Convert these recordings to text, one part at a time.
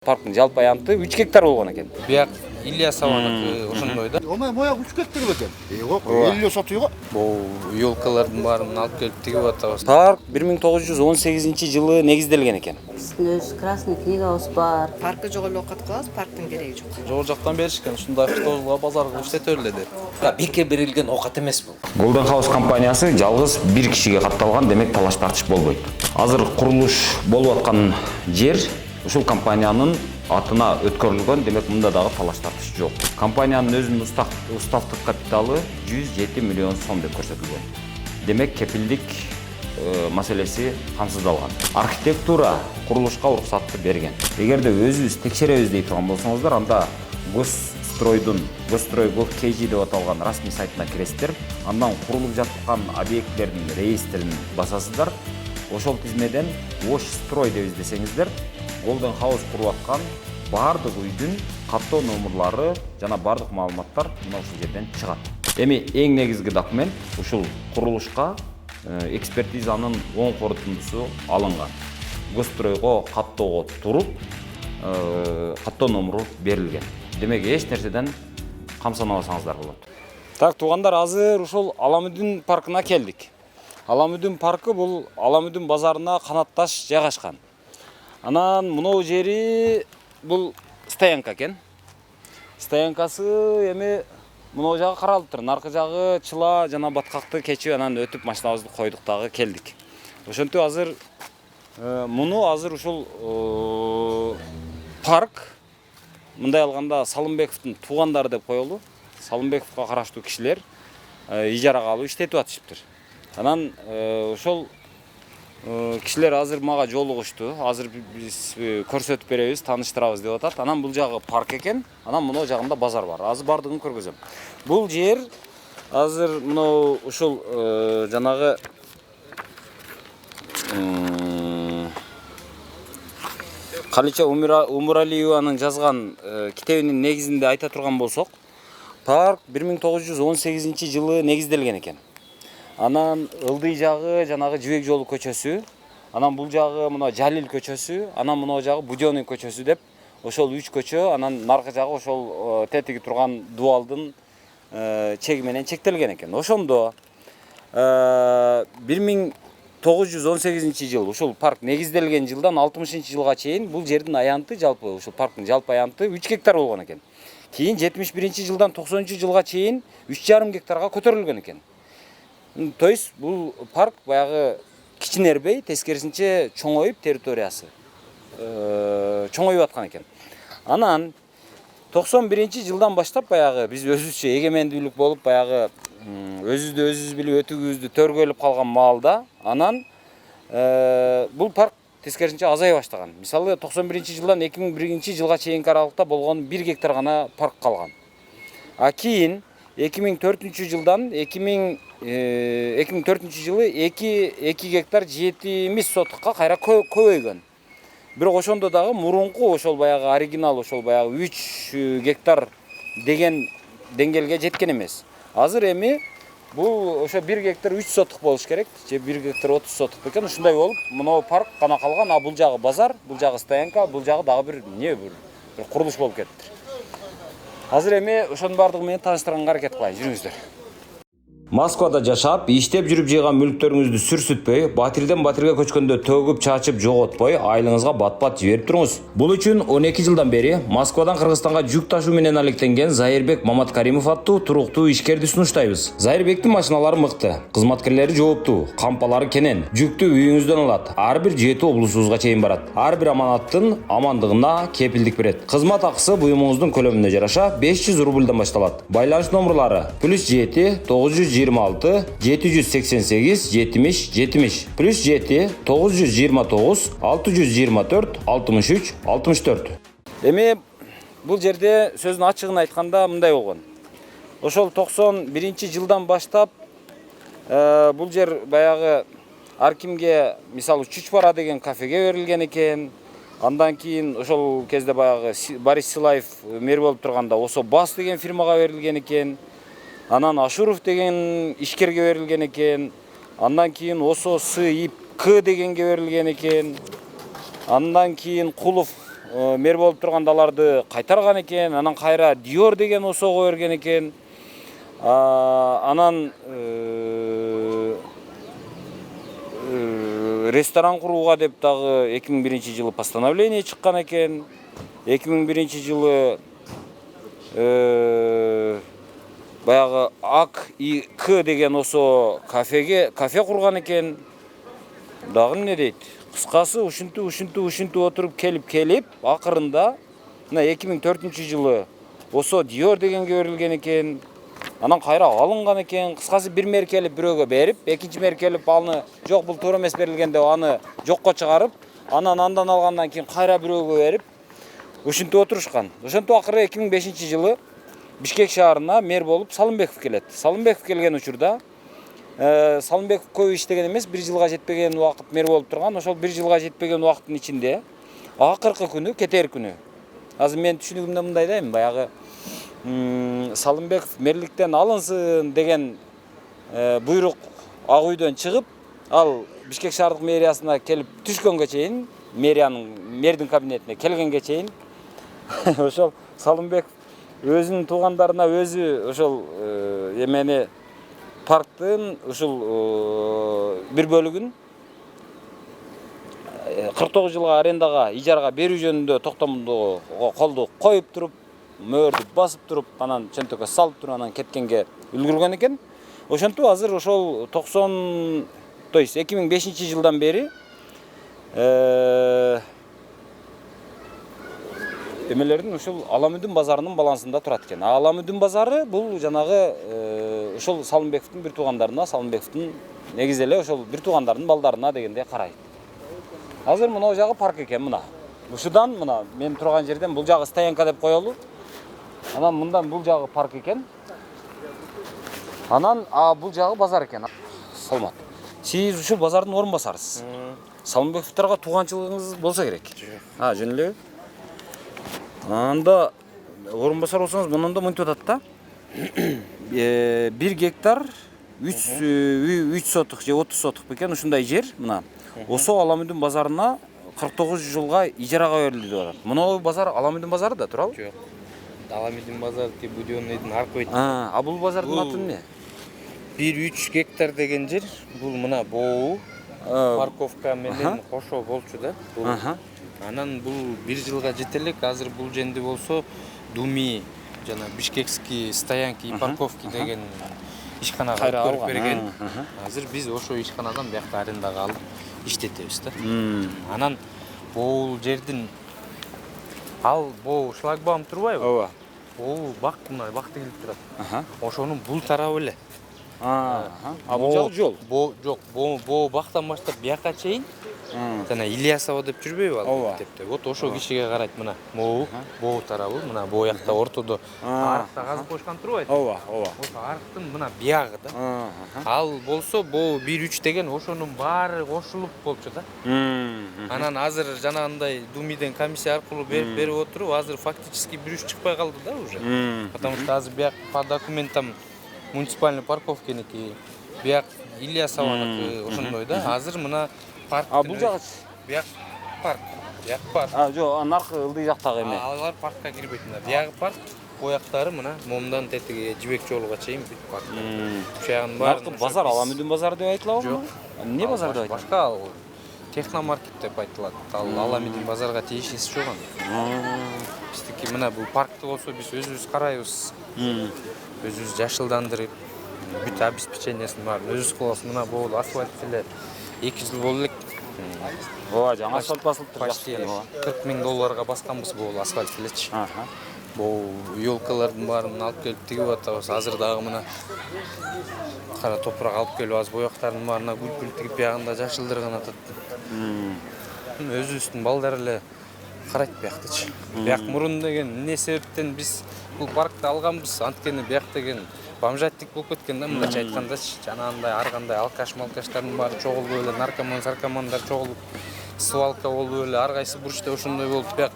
Парктын жалпы аянты 3 гектар болгон экен. Бияк Ильясованыкы ошондой да. Ома моя 3 гектар экен. Ого, 50 сотуйга. Бул ёлкалардын баарын алып келип тигип атабыз. Парк 1918-жылы негизделген экен. Биздин красный книгабыз бар. Паркы жок эле окат кылабыз, парктын кереги жок. Жол жактан беришкен, ушундай автожолго базар кылып иштете эле деп. Бекке берилген оокат эмес бул. Golden House компаниясы жалгыз бир кишиге катталган, демек талаш тартыш болбойт. Азыр курулуш болуп аткан жер ушул компаниянын атына өткөрүлгөн, демек мында дагы талаш тартыш жок. Компаниянын өзүнүн уставдык капиталы 107 миллион сом деп көрсөтүлгөн. Демек кепилдик маселеси камсыздалган. Архитектура курулушка уруксатты берген. Эгерде өзүбүз текшеребиз дей турган болсоңуздар, анда Госстрой.gov.kg деп аталган расмий сайтына киресиздер. Андан курулуп жаткан объекттердин реестрин басасыздар. Ошол тизмеден Washstroy деп издесеңиздер, Golden House куруп аткан бардык үйдүн каттоо номерлары жана бардык маалыматтар мына ушул жерден чыгат. Эми эң негизги документ ушул курулушка экспертизанын оң корутундусу алынган. Госстройго каттоого туруп, каттоо номеру берилген. Демек эч нерседен камсанабасаңыздар болот. Так, туугандар, азыр ушул Аламүдүн паркына келдик. Аламүдүн паркы бул Аламүдүн базарына канатташ жайгашкан. Анан мынау жери бул стоянка экен. Стоянкасы эми мынау жагы каралып тур. Наркы жагы чыла жана баткакты кечип анан өтүп машинабызды койдук дагы келдик. Ошентип азыр муну азыр ушул парк мындай алганда Салымбековдун туугандары деп коелу. Салымбековго караштуу кишилер ижарага алып иштетип атышыптыр. Анан ошол кишилер азыр мага жолугушту. Азыр биз көрсөтүп беребиз, тааныштырабыз деп атат. Анан бул жагы парк экен. Анан мына жагында базар бар. Азыр бардыгын көргөзөм. Бул жер азыр мына ушул жанагы Калича Умуралиеванын жазган китебинин негизинде айта турган болсок, парк 1918-жылы негизделген экен. Анан ылдый жагы жанагы Жибек жолу көчөсү, анан бул жагы мына Жалил көчөсү, анан мына жагы Будённый көчөсү деп ошол 3 көчө, анан наркы жагы ошол тетиги турган дубалдын чеги менен чектелген экен. Ошондо 1918-жыл ушул парк негизделген жылдан 60-жылга чейин бул жердин аянты жалпы ушул парктын жалпы аянты 3 гектар болгон экен. Кийин 71-жылдан 90-жылга чейин 3,5 гектарга көтөрүлгөн экен. То есть бул парк баягы кичинербей, тескерисинче чоңоюп территориясы чоңоюп аткан экен. Анан 91-жылдан баштап баягы биз өзүбүзчө эгемендүүлүк болуп баягы өзүбүздү өзүбүз билип өтүгүбүздү төргөлүп калган маалда анан бул парк тескерисинче азая баштаган. Мисалы 91-жылдан 2001-жылга чейинки аралыкта болгон 1 гектар гана парк калган. А кийин 2004-жылдан 2004-жылы 2 гектар 70 сотукка кайра көбөйгөн. Бирок ошондо дагы мурунку ошол баягы оригинал ошол баягы 3 гектар деген деңгээлге жеткен эмес. Азыр эми бул ошо 1 гектар 3 сотук болуш керек, же 1 гектар 30 сотук экен. Ушундай болуп, мына парк гана калган, а бул жагы базар, бул жагы стоянка, бул жагы дагы бир курулуш болуп кетти. Азыр эми ошонун бардыгы менен тааныштырганга аракет кылайын, жүрүңүздөр. Москвада жашап, иштеп жүрүп жыйган мүлктөрүңүздү сүрсүтпөй, батирден батирге көчкөндө төгүп чачып жоготпой, айлыңызга бат-бат жиберип туруңуз. Бул үчүн 12 жылдан бери Москвадан Кыргызстанга жүк ташуу менен алектенген Зайырбек Маматкаримов аттуу туруктуу ишкерди сунуштайбыз. Зайырбектин машиналары мыкты, кызматкерлери жооптуу, кампалары кенен, жүктү үйүңүздөн алат. Ар бир жети облусубузга чейин барат. Ар бир аманаттын амандыгына кепилдик берет. Кызмат акысы буюмуңуздун көлөмүнө жараша 500 рубльдан башталат. Байланыш номерлары +7 926 788 70 70 +7 929 624 63 64. Эми бул жерде сөзүн ачыгын айтканда мындай болгон. Ошол 91-жылдан баштап бул жер баягы ар кимге, мисалы Чучпара деген кафеге берилген экен. Андан кийин ошол кезде баягы Борис Силаев мэр болуп турганда Осо Бас деген фирмага берилген экен. Анан Ашуров деген ишкерге берилген экен. Андан кийин Осо СИП дегенге берилген экен. Андан кийин Кулов мэр болуп турганда аларды кайтарган экен, анан кайра Dior деген осого берген экен. Анан ресторан курууга деп дагы 2001-жылы постановление чыккан экен. 2001-жылы баягы ак и к деген осо кафе курган экен. Дагы эмне дейт? Кыскасы ушинтип отуруп келип акырында мына 2004-жылы осо Dior дегенге берилген экен. Анан кайра алынган экен. Кыскасы бир мэр келип бирөөгө берип, экинчи мэр келип аны жок бул туура эмес берилген деп аны жокко чыгарып, анан андан алгандан кийин кайра бирөөгө берип ушинтип отурушкан. Ошентип акыры 2005-жылы Бишкек шаарына мэр болуп Салымбеков келет. Салымбеков келген учурда Салымбеков көп иштеген эмес, 1 жылга жетпеген убакыт мэр болуп турган. Ошол 1 жылга жетпеген убакыттын ичинде акыркы күнү, кетер күнү. Азыр мен түшүнүгүмдө мындай дейм, баягы Салымбеков мэрликтен алынсын деген буйрук Ак үйдөн чыгып, ал Бишкек шаардык мэриясына келип түшкөнгө чейин, мэрдин кабинетине келгенге чейин ошол Салымбеков өзүнүн туугандарына өзү ошол эмени парктын ушул бир бөлүгүн 49 жылга арендага, ижарага берүү жөнүндө токтомду колду коюп туруп, мөөрдү басып туруп, анан чөнтөккө салып туруп, анан кеткенге үлгүргөн экен. Ошентип азыр ошол 2005-жылдан бери эмелердин ушул Аламүдүн базарынын балансында турат экен. Аламүдүн базары бул жанагы ушул Салымбековдун бир туугандарына, Салымбековдун негизи эле ошол бир туугандарынын балдарына дегендей карайт. Азыр мына жагы парк экен, мына. Ушудан мына мен турган жерден бул жагы стоянка деп коелу. Анан мындан бул жагы парк экен. Анан бул жагы базар экен. Салмат. Сиз ушул базардын орун басарсыз. Салымбековдорго тууганчылыгыңыз болсо керек. Жөн элеби? Анда орун басар болсоңуз мындан мынтип атат да. 1 гектар 3 сотук же 30 сотук бекен ушундай жер мына. Осо Аламүдүн базарына 49 жылга ижарага берилди деп атат. Мына базар Аламүдүн базары да турабы? Жок. Аламүдүн базары Будённыйдын аркы бет. Бул базардын аты эмне? 1-3 гектар деген жер, бул мына боо, парковка менен кошо болчу да. Анан бул 1 жылга жете элек, азыр бул жерде болсо Думи жана Бишкекский стоянки и парковки деген ишканага көрүп берген. Азыр биз ошо ишканадан биякта арендага алып иштетебиз да. Анан бул жердин боо шлагбаум турбайбы? Ооба. Боо бак тигилип турат. Ошонун бул тарабы эле. Бул жагы жол. Жок, боо бактан баштап бияка чейин жана Ильясова деп жүрбөйбү ал мектепте. Вот ошо кишиге карайт мына. Боо тарабы, мына боо жакта ортодо арыкта казып койшкан турбайбы? Ооба. Ошо арыктын мына биягы да. Ал болсо боо 1-3 деген ошонун баары кошулуп болчу да. Анан азыр жанагындай Думиден комиссия аркылуу берип отуруп, азыр фактически 1-3 чыкпай калды да уже. Потому что азыр бияк по документам муниципальный парковкеники, бияк Ильясованыки ошондой да. Азыр мына парк. Бул жагы бияк парк. Жок, наркы ылдый жактагы эме. Алар паркка кирбейт мына. Биягы парк, бояктары мына момундан тетиги жибек жолуга чейин бүт парк. Ушягын Наркы базар, Аламүдүн базары деп айтылабы? Жок. Эмне базар деп айтылат? Башка ал техномаркет деп айтылат. Ал Аламүдүн базарга тиешеси жок аны. Биздики мына бул паркты болсо биз өзүбүз карайбыз. Өзүбүз жашылдандырып, бүт обеспечениясын баарын өзүбүз кылабыз. Мына бул асфальт эле 2 жыл болду элек. Жаңы асфальт басылып тур. Почти $40,000 басканбыз бул асфальт элечи. Бул ёлкалардын баарын алып келип тигип атабыз. Азыр дагы мына кара топурак алып келип аз бояктардын баарына гүл тигип биягында жашылдырган атат. Өзүбүздүн балдар эле карайт бияктычы. Бияк мурун деген эмне себептен биз бул паркты алганбыз? Анткени бияк деген бомжаттык болуп кеткен да, мындайча айткандачы. Жанагындай ар кандай алкаш-малкаштардын баары чогулуп эле, наркоман-саркомандар чогулуп, свалка болуп эле, ар кайсы бурчта ошондой болуп бияк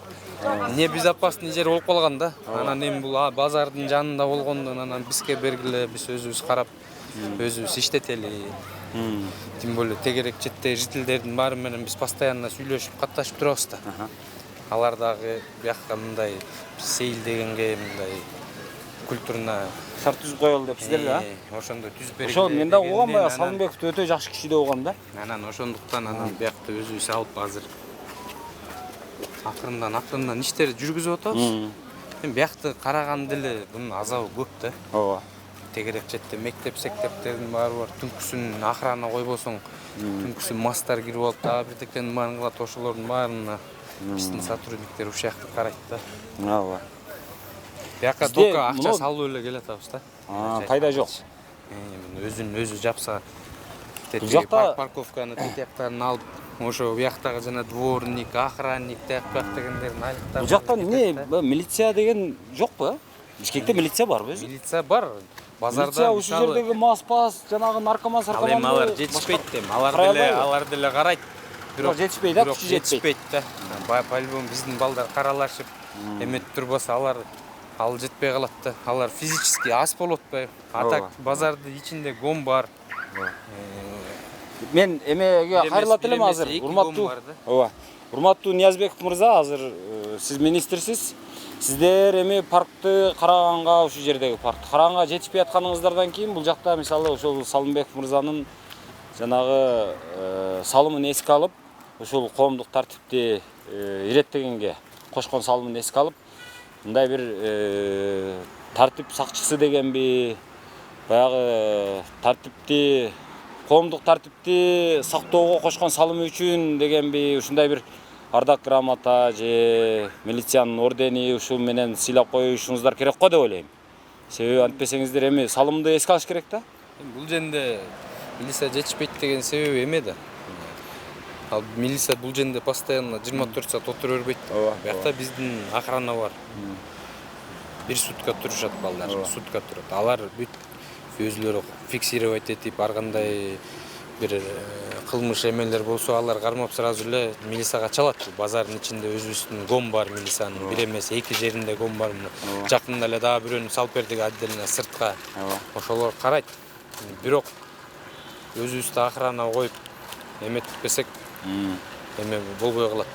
небезопасный жер болуп калган да. Анан эми бул базардын жанында болгондон анан бизге бергиле, биз өзүбүз карап, өзүбүз иштетели. Тем более тегерек четтеги жителдердин баары менен биз постоянно сүйлөшүп, катташып турабыз да. алар дагы биякка мындай сейил дегенге мындай культурна шарт түзүп коелу депсиздер да? ошондо түзүп бергиле. Ошол мен да угам баягы Салымбековду өтө жакшы киши деп угам да. Анан ошондуктан биякта өзүбүз алып азыр акырындан иштерди жүргүзүп атабыз. Эми биякты караганда эле бунун азабы көп да. Ооба. Тегерек четте мектеп сектептердин баары бар. Түнкүсүн охрана койбосоң, түнкүсүн мастар кирип алып дагы бирдекенин баарын кылат. Ошолордун баарына биздин сотрудниктер ушул жакта карайт да. Ооба. Биякка Бизде только акча муну- салып эле келатабыз да. Пайда жок. Өзүн өзү жапса. Бул жакта- парковканы тетяктарын алып, ошо бияктагы жана дворник, охранник, тияк дегендердин айлыктарын. Бул жакта эмне милиция деген жокпу? Бишкекте милиция барбы өзү? Милиция бар. Базарда Милиция ушул жердеги мас, жанагы наркоман ал саркоман. эми алар жетишпейт дем. карай Алар деле карайт. Бирок жетишпей да, күчү жетпейт. да. По-любому биздин балдар каралашып, эметип турбаса алар ал жетпей калат да. Алар физически ас болуп атпайбы. А так базардын ичинде гом бар. Мен эмеге кайрылат элем азыр. Урматтуу. Ооба. Урматтуу Ниязбеков мырза, азыр сиз министрсиз. Сиздер эми паркты караганга, ушул жердеги паркты караганга жетишпей атканыңыздардан кийин бул жакта мисалы ошол Салымбеков мырзанын жанагы салымын эске алып, ушул коомдук тартипти иреттегенге кошкон салымын эске алып, мындай бир тартип сакчысы дегенби, баягы тартипти коомдук тартипти сактоого кошкон салымы үчүн дегенби ушундай бир ардак грамота же милициянын ордени ушул менен сыйлап коюшуңуздар керек го деп ойлойм. Себеби антпесеңиздер эми салымды эске алыш керек да. Бул жерде милиция жетишпейт деген себеби эме да. Ал милиция бул жерде постоянно 24 саат отура бербейт. Биякта биздин охрана бар. Бир сутка турушат балдар, сутка турат. Алар бүт өзүлөрү фиксировать этип, ар кандай бир кылмыш эмелер болсо алар кармап сразу эле милицияга чалат. Базардын ичинде өзүбүздүн гом бар милициянын, бир эмес эки жеринде гом бар. Жакында эле дагы бирөөнү салып бердик отдельно сыртка. Ошолор карайт. Бирок өзүбүздү охрана коюп эметпесек эме болбой калат.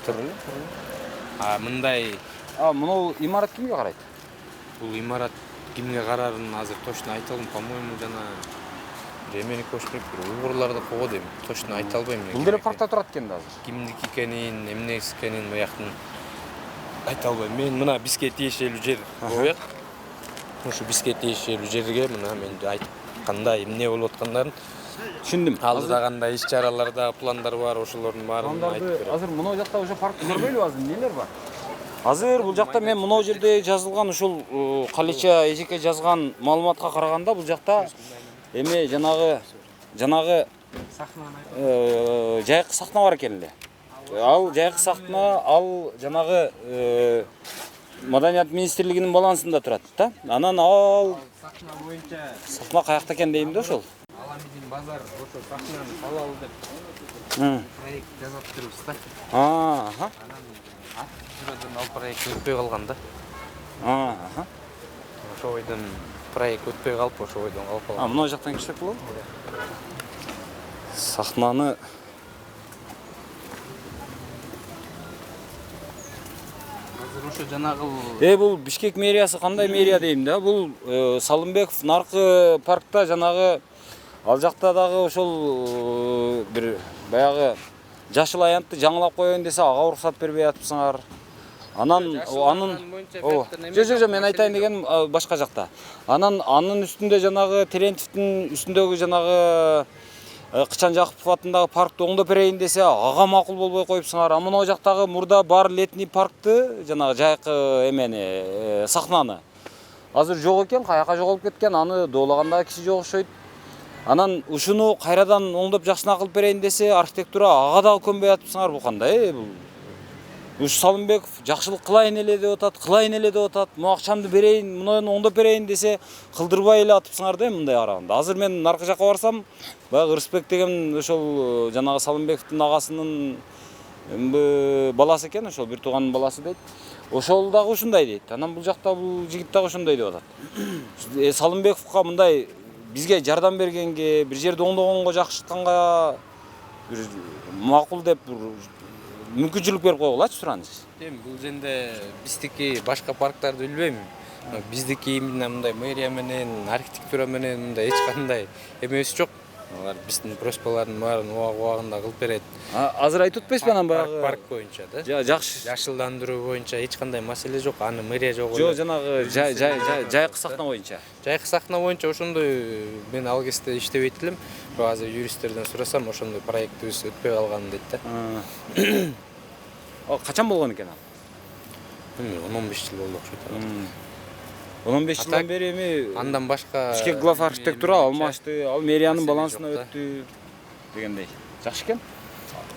А мындай Мына имарат кимге карайт? бул имарат кимге караарын азыр точно айта албайм. По-моему, жана эмени көчмөк уйгурларды кого дейм. Точно айта албайм. Бул деле паркта турат экен да азыр. Кимдики экенин, эмнеси экенин буяктын айта албайм. Мен мына бизге тиешелүү жер буяк. Ушу бизге тиешелүү жерге мына мен айткандай эмне болуп аткандарын Түшүндүм. алдыда кандай иш-чараларда пландар бар, ошолордун баарын айтып берем. Азыр мына жакта уже паркты көрбөйлүбү азыр нелер бар? Азыр бул жакта мен мына жерде жазылган ушул Калича эжеке жазган маалыматка караганда бул жакта эми жанагы жайкы сахна бар экен эле. Ал жайкы сахна ал жанагы Маданият министрлигинин балансында турат да. Анан ал Сахна боюнча сахна каякта экен дейм да ошол. Аламидин базар ошо сахнаны салалы деп проект жасап турбуз да. Аха. Бирөөдөн ал проект өтпөй калган да. Аха. Ошо бойдон проект өтпөй калып, ошо бойдон калып калган. Мына жактан кирсек болобу? Сахнаны Азыр ошо жанагы бул Бишкек мэриясы кандай мэрия дейм да? Бул Салымбеков наркы паркта жанагы ал жакта дагы ошол бир баягы жашыл аянтты жаңылап коеюн десе ага уруксат бербей атыпсыңар. Анын жо мен айтайын дегеним башка жакта. Анын үстүндө жанагы Терентовдун үстүндөгү жанагы Кычан Жакупов атындагы паркты оңдоп берейин десе ага макул болбой коюпсуңар. Мына жактагы мурда бар летний паркты жанагы жайкы эмени сахнаны азыр жок экен, каяка жоголуп кеткен, аны доолаганда киши жок окшойт. Анан ушуну кайрадан оңдоп жакшына кылып берейин десе архитектура ага дагы көнбөй атыпсыңар. Бул кандай бул? Уш Салымбеков жакшылык кылайын эле деп атат, мына акчамды берейин, муну оңдоп берейин десе кылдырбай эле атыпсыңар да мындай караганда. Азыр мен наркы жакка барсам, баягы Рысбек деген ошол жанагы Салымбековдун агасынын баласы экен, ошол бир тууганын баласы дейт. Ошол дагы ушундай дейт. Анан бул жакта бул жигит дагы ушундай деп атат. Салымбековго мындай бизге жардам бергенге, бир жерди оңдогонго, жакшыртканга бир макул деп мүмкүнчүлүк берип койгулачы сураныч. Эми бул жерде биздики башка парктарды билбейм. Биздики мындай мэрия менен, архитектура менен мындай эч кандай эмебиз жок. Алар биздин просьбалардын баарын убагында кылып берет. Азыр айтып атпайсызбы анан баягы Парк боюнча да. жакшы. Жашылдандыруу боюнча эч кандай маселе жок. Аны мэрия жок. Жо жанагы жайкы сакна боюнча. Жайкы сакна боюнча ошондой мен ал кезде иштебейт элем. Бирок азыр юристтерден сурасам ошондой проектибиз өтпөй калган дейт да. Качан болгон экен ал? 10-15 жыл болду окшойт. 15 жылдан бери эми Андан башка Бишкек глав архитектура алмашты, ал мэриянын балансына өттү дегендей. Жакшы экен.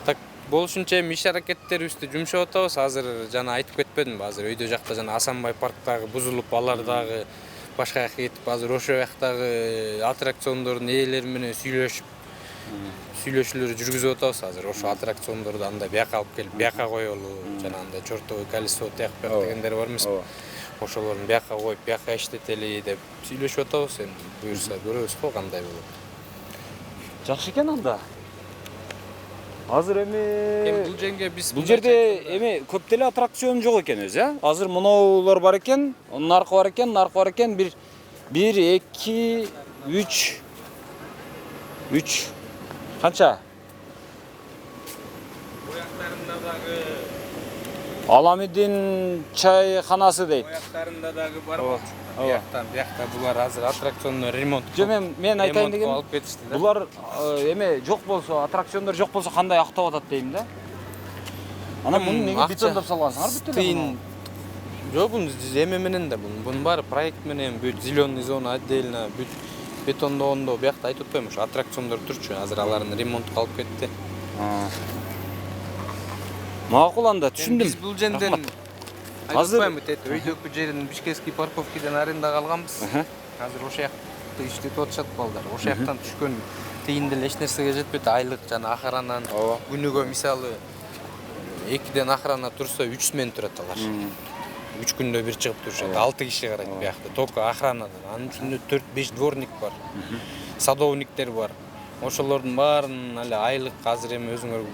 Так болушунча эми иш аракеттерибизди жумшап атабыз. Азыр жана айтып кетпедимби? Азыр өйдө жакта жана Асанбай парктагы бузулуп, алар дагы башка жакка кетип, азыр ошо жактагы аттракциондордун ээлери менен сүйлөшүүлөр жүргүзүп атабыз. Азыр ошо аттракциондорду андай бияка алып келип, бияка коелу, жана андай чортовой колесо тияк дегендер бар эмеспи? Ошолорду бияка коюп, бияка иштетели деп сүйлөшүп атабыз. Эми буюрса көрөбүз го кандай болот. Жакшы экен анда. Азыр эми Бул жерге биз бул жерде эми көп деле аттракцион жок экен өзү, а? Азыр мыноолор бар экен, наркы бар экен, 1 2 3 канча? Бояктарында дагы Аламидин чайханасы дейт. бояктарында дагы бар. Биякта булар азыр аттракциондор ремонт. Жо мен айтайын деген. Алып кетишти да. Булар эме жок болсо, аттракциондор жок болсо кандай актап атат дейм да. Анан муну неге бетондоп салгансыңар бүт эле? Тыйын. Жок, бул эме менен да бунун баары проект менен бүт зеленый зона отдельно бүт бетондогондо биякта айтып атпайм, ошо аттракциондор турчу. Азыр алардын ремонтко алып кетти. Макул анда, түшүндүм. Биз бул жерден Азыр өйдөкү жерин Бишкекский парковкиден арендага алганбыз. Азыр ошо жакта иштетип атышат балдар. Ошо жактан түшкөн тыйын деле эч нерсеге жетпейт. Айлык жана охрананын күнүгө мисалы 2ден охрана турса 3 смен турат алар. 3 күндө бир чыгып турушат. 6 киши карайт биякта. Только охранадан. Анын үстүндө 4-5 дворник бар. Садовниктер бар. Ошолордун баарын эле айлык азыр эми өзүңөр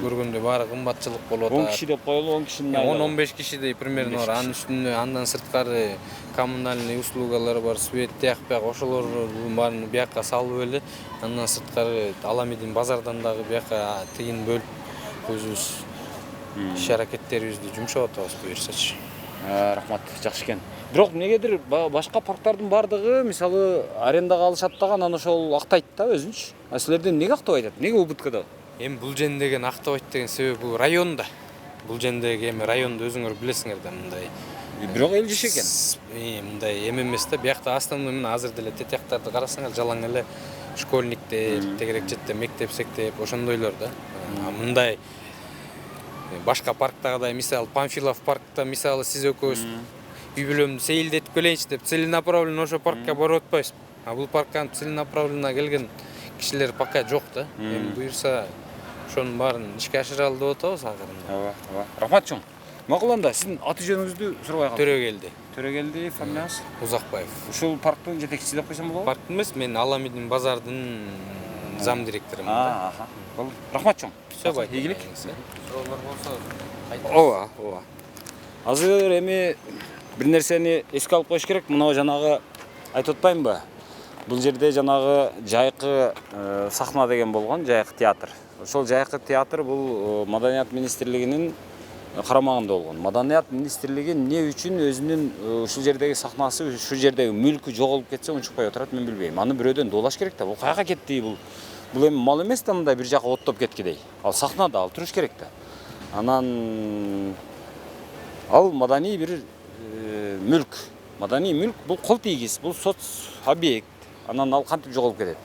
көргөндөй баары кымбатчылык болуп атат. 10 киши деп коелу, 10 кишинин 10-15 кишидей примерно бар. Анын үстүндө андан сырткары коммунальный услугалар бар, свет, тияк бияк ошолордун баарын бияка салып эле. Андан сырткары Аламидин базардан дагы бияка тыйын бөлүп өзүбүз иш аракеттерибизди жумшап атабыз буюрсачы. Рахмат, жакшы экен. Бирок негедир башка парктардын бардыгы мисалы арендага алышат дагы анан ошол актайт да өзүнчү. А силерден неге актабай атат? Неге убыткада? Эми бул жерден деген актабайт деген себеби бул районда. Бул жердеги эми районду өзүңөр билесиңер да мындай. Бирок эл жиш экен. Мындай эме эмес да. Биякта основной мына азыр деле тетяктарды карасаңар жалаң эле школьниктер, тегерек жетте мектеп сектеп ошондойлор да. Мындай башка парктагыдай мисалы Памфилов паркта мисалы сиз экөөбүз үй бүлөмдү сейилдетип келейинчи деп целенаправленно ошо паркка барып атпайбыз. А бул паркка целенаправленно келген кишилер пока жок да. Эми буюрса ошонун баарын ишке ашыралы деп атабыз акырында. Рахмат чоң. Макул анда сиздин аты жөнүңүздү сурабай калдым. Төрөгелди. Төрөгелди, фамилияңыз? Узакбаев. Ушул парктын жетекчиси деп койсом болобу? Парк эмес, мен Аламидин базардын зам директорумун да. Болду. Рахмат чоң. Всё байт. Ийгилик. Суроолор болсо Ооба. Азыр эми бир нерсени эске алып коюш керек. Мына жанагы айтып атпаймынбы? Бул жерде жанагы жайкы сахна деген болгон, жайкы театр. Ошол жайкы театр бул Маданият министрлигинин карамагында болгон. Маданият министрлиги эмне үчүн өзүнүн ушул жердеги сахнасы, ушул жердеги мүлкү жоголуп кетсе унчукпай отурат, мен билбейм. Аны бирөөдөн доолаш керек да. Бул каяка кетти бул? Бул эми мал эмес да мындай бир жака оттоп кеткидей. Ал сахнада, ал туруш керек да. Анан ал маданий бир мүлк. Маданий мүлк бул кол тийгиз, бул соц объект. Анан ал кантип жоголуп кетет?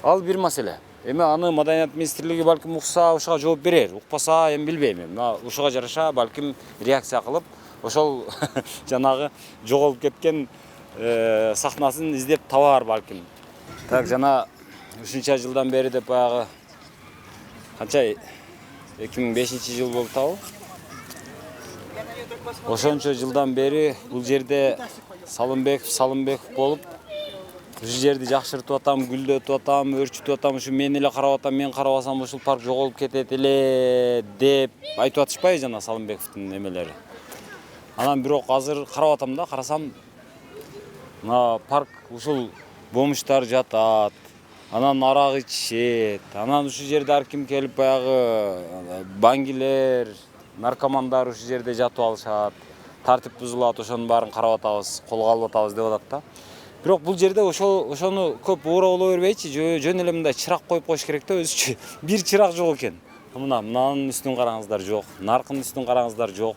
Ал бир маселе. Эми аны Маданият министрлиги балким укса, ушуга жооп берер. Укпаса, эми билбейм. Ушуга жараша балким реакция кылып, ошол жанагы жоголуп кеткен сахнасын издеп табар балким. Так, жана ушунча жылдан бери деп баягы канча 2005-жыл болуп табыл. Ошончо жылдан бери бул жерде Салымбеков болуп Ушул жерди жакшыртып атам, гүлдөтүп атам, өрчүтүп атам, ушу мен эле карап атам, мен карабасам ушул парк жоголуп кетет эле деп айтып атышпайбы жана Салымбековдун эмелери. Анан бирок азыр карап атам да, карасам мына парк ушул бомуштар жатат, анан арак ичишет, анан ушул жерде ар ким келип баягы баңгилер, наркомандар ушул жерде жатып алышат, тартип бузулат, ошонун баарын карап атабыз, колго алып атабыз деп атат да. Бирок бул жерде ошону көп уура боло бербейчи, жөн эле мындай чырак коюп коюш керек да өзүчө. Бир чырак жок экен. Мынанын үстүн караңыздар жок, наркынын үстүн караңыздар жок.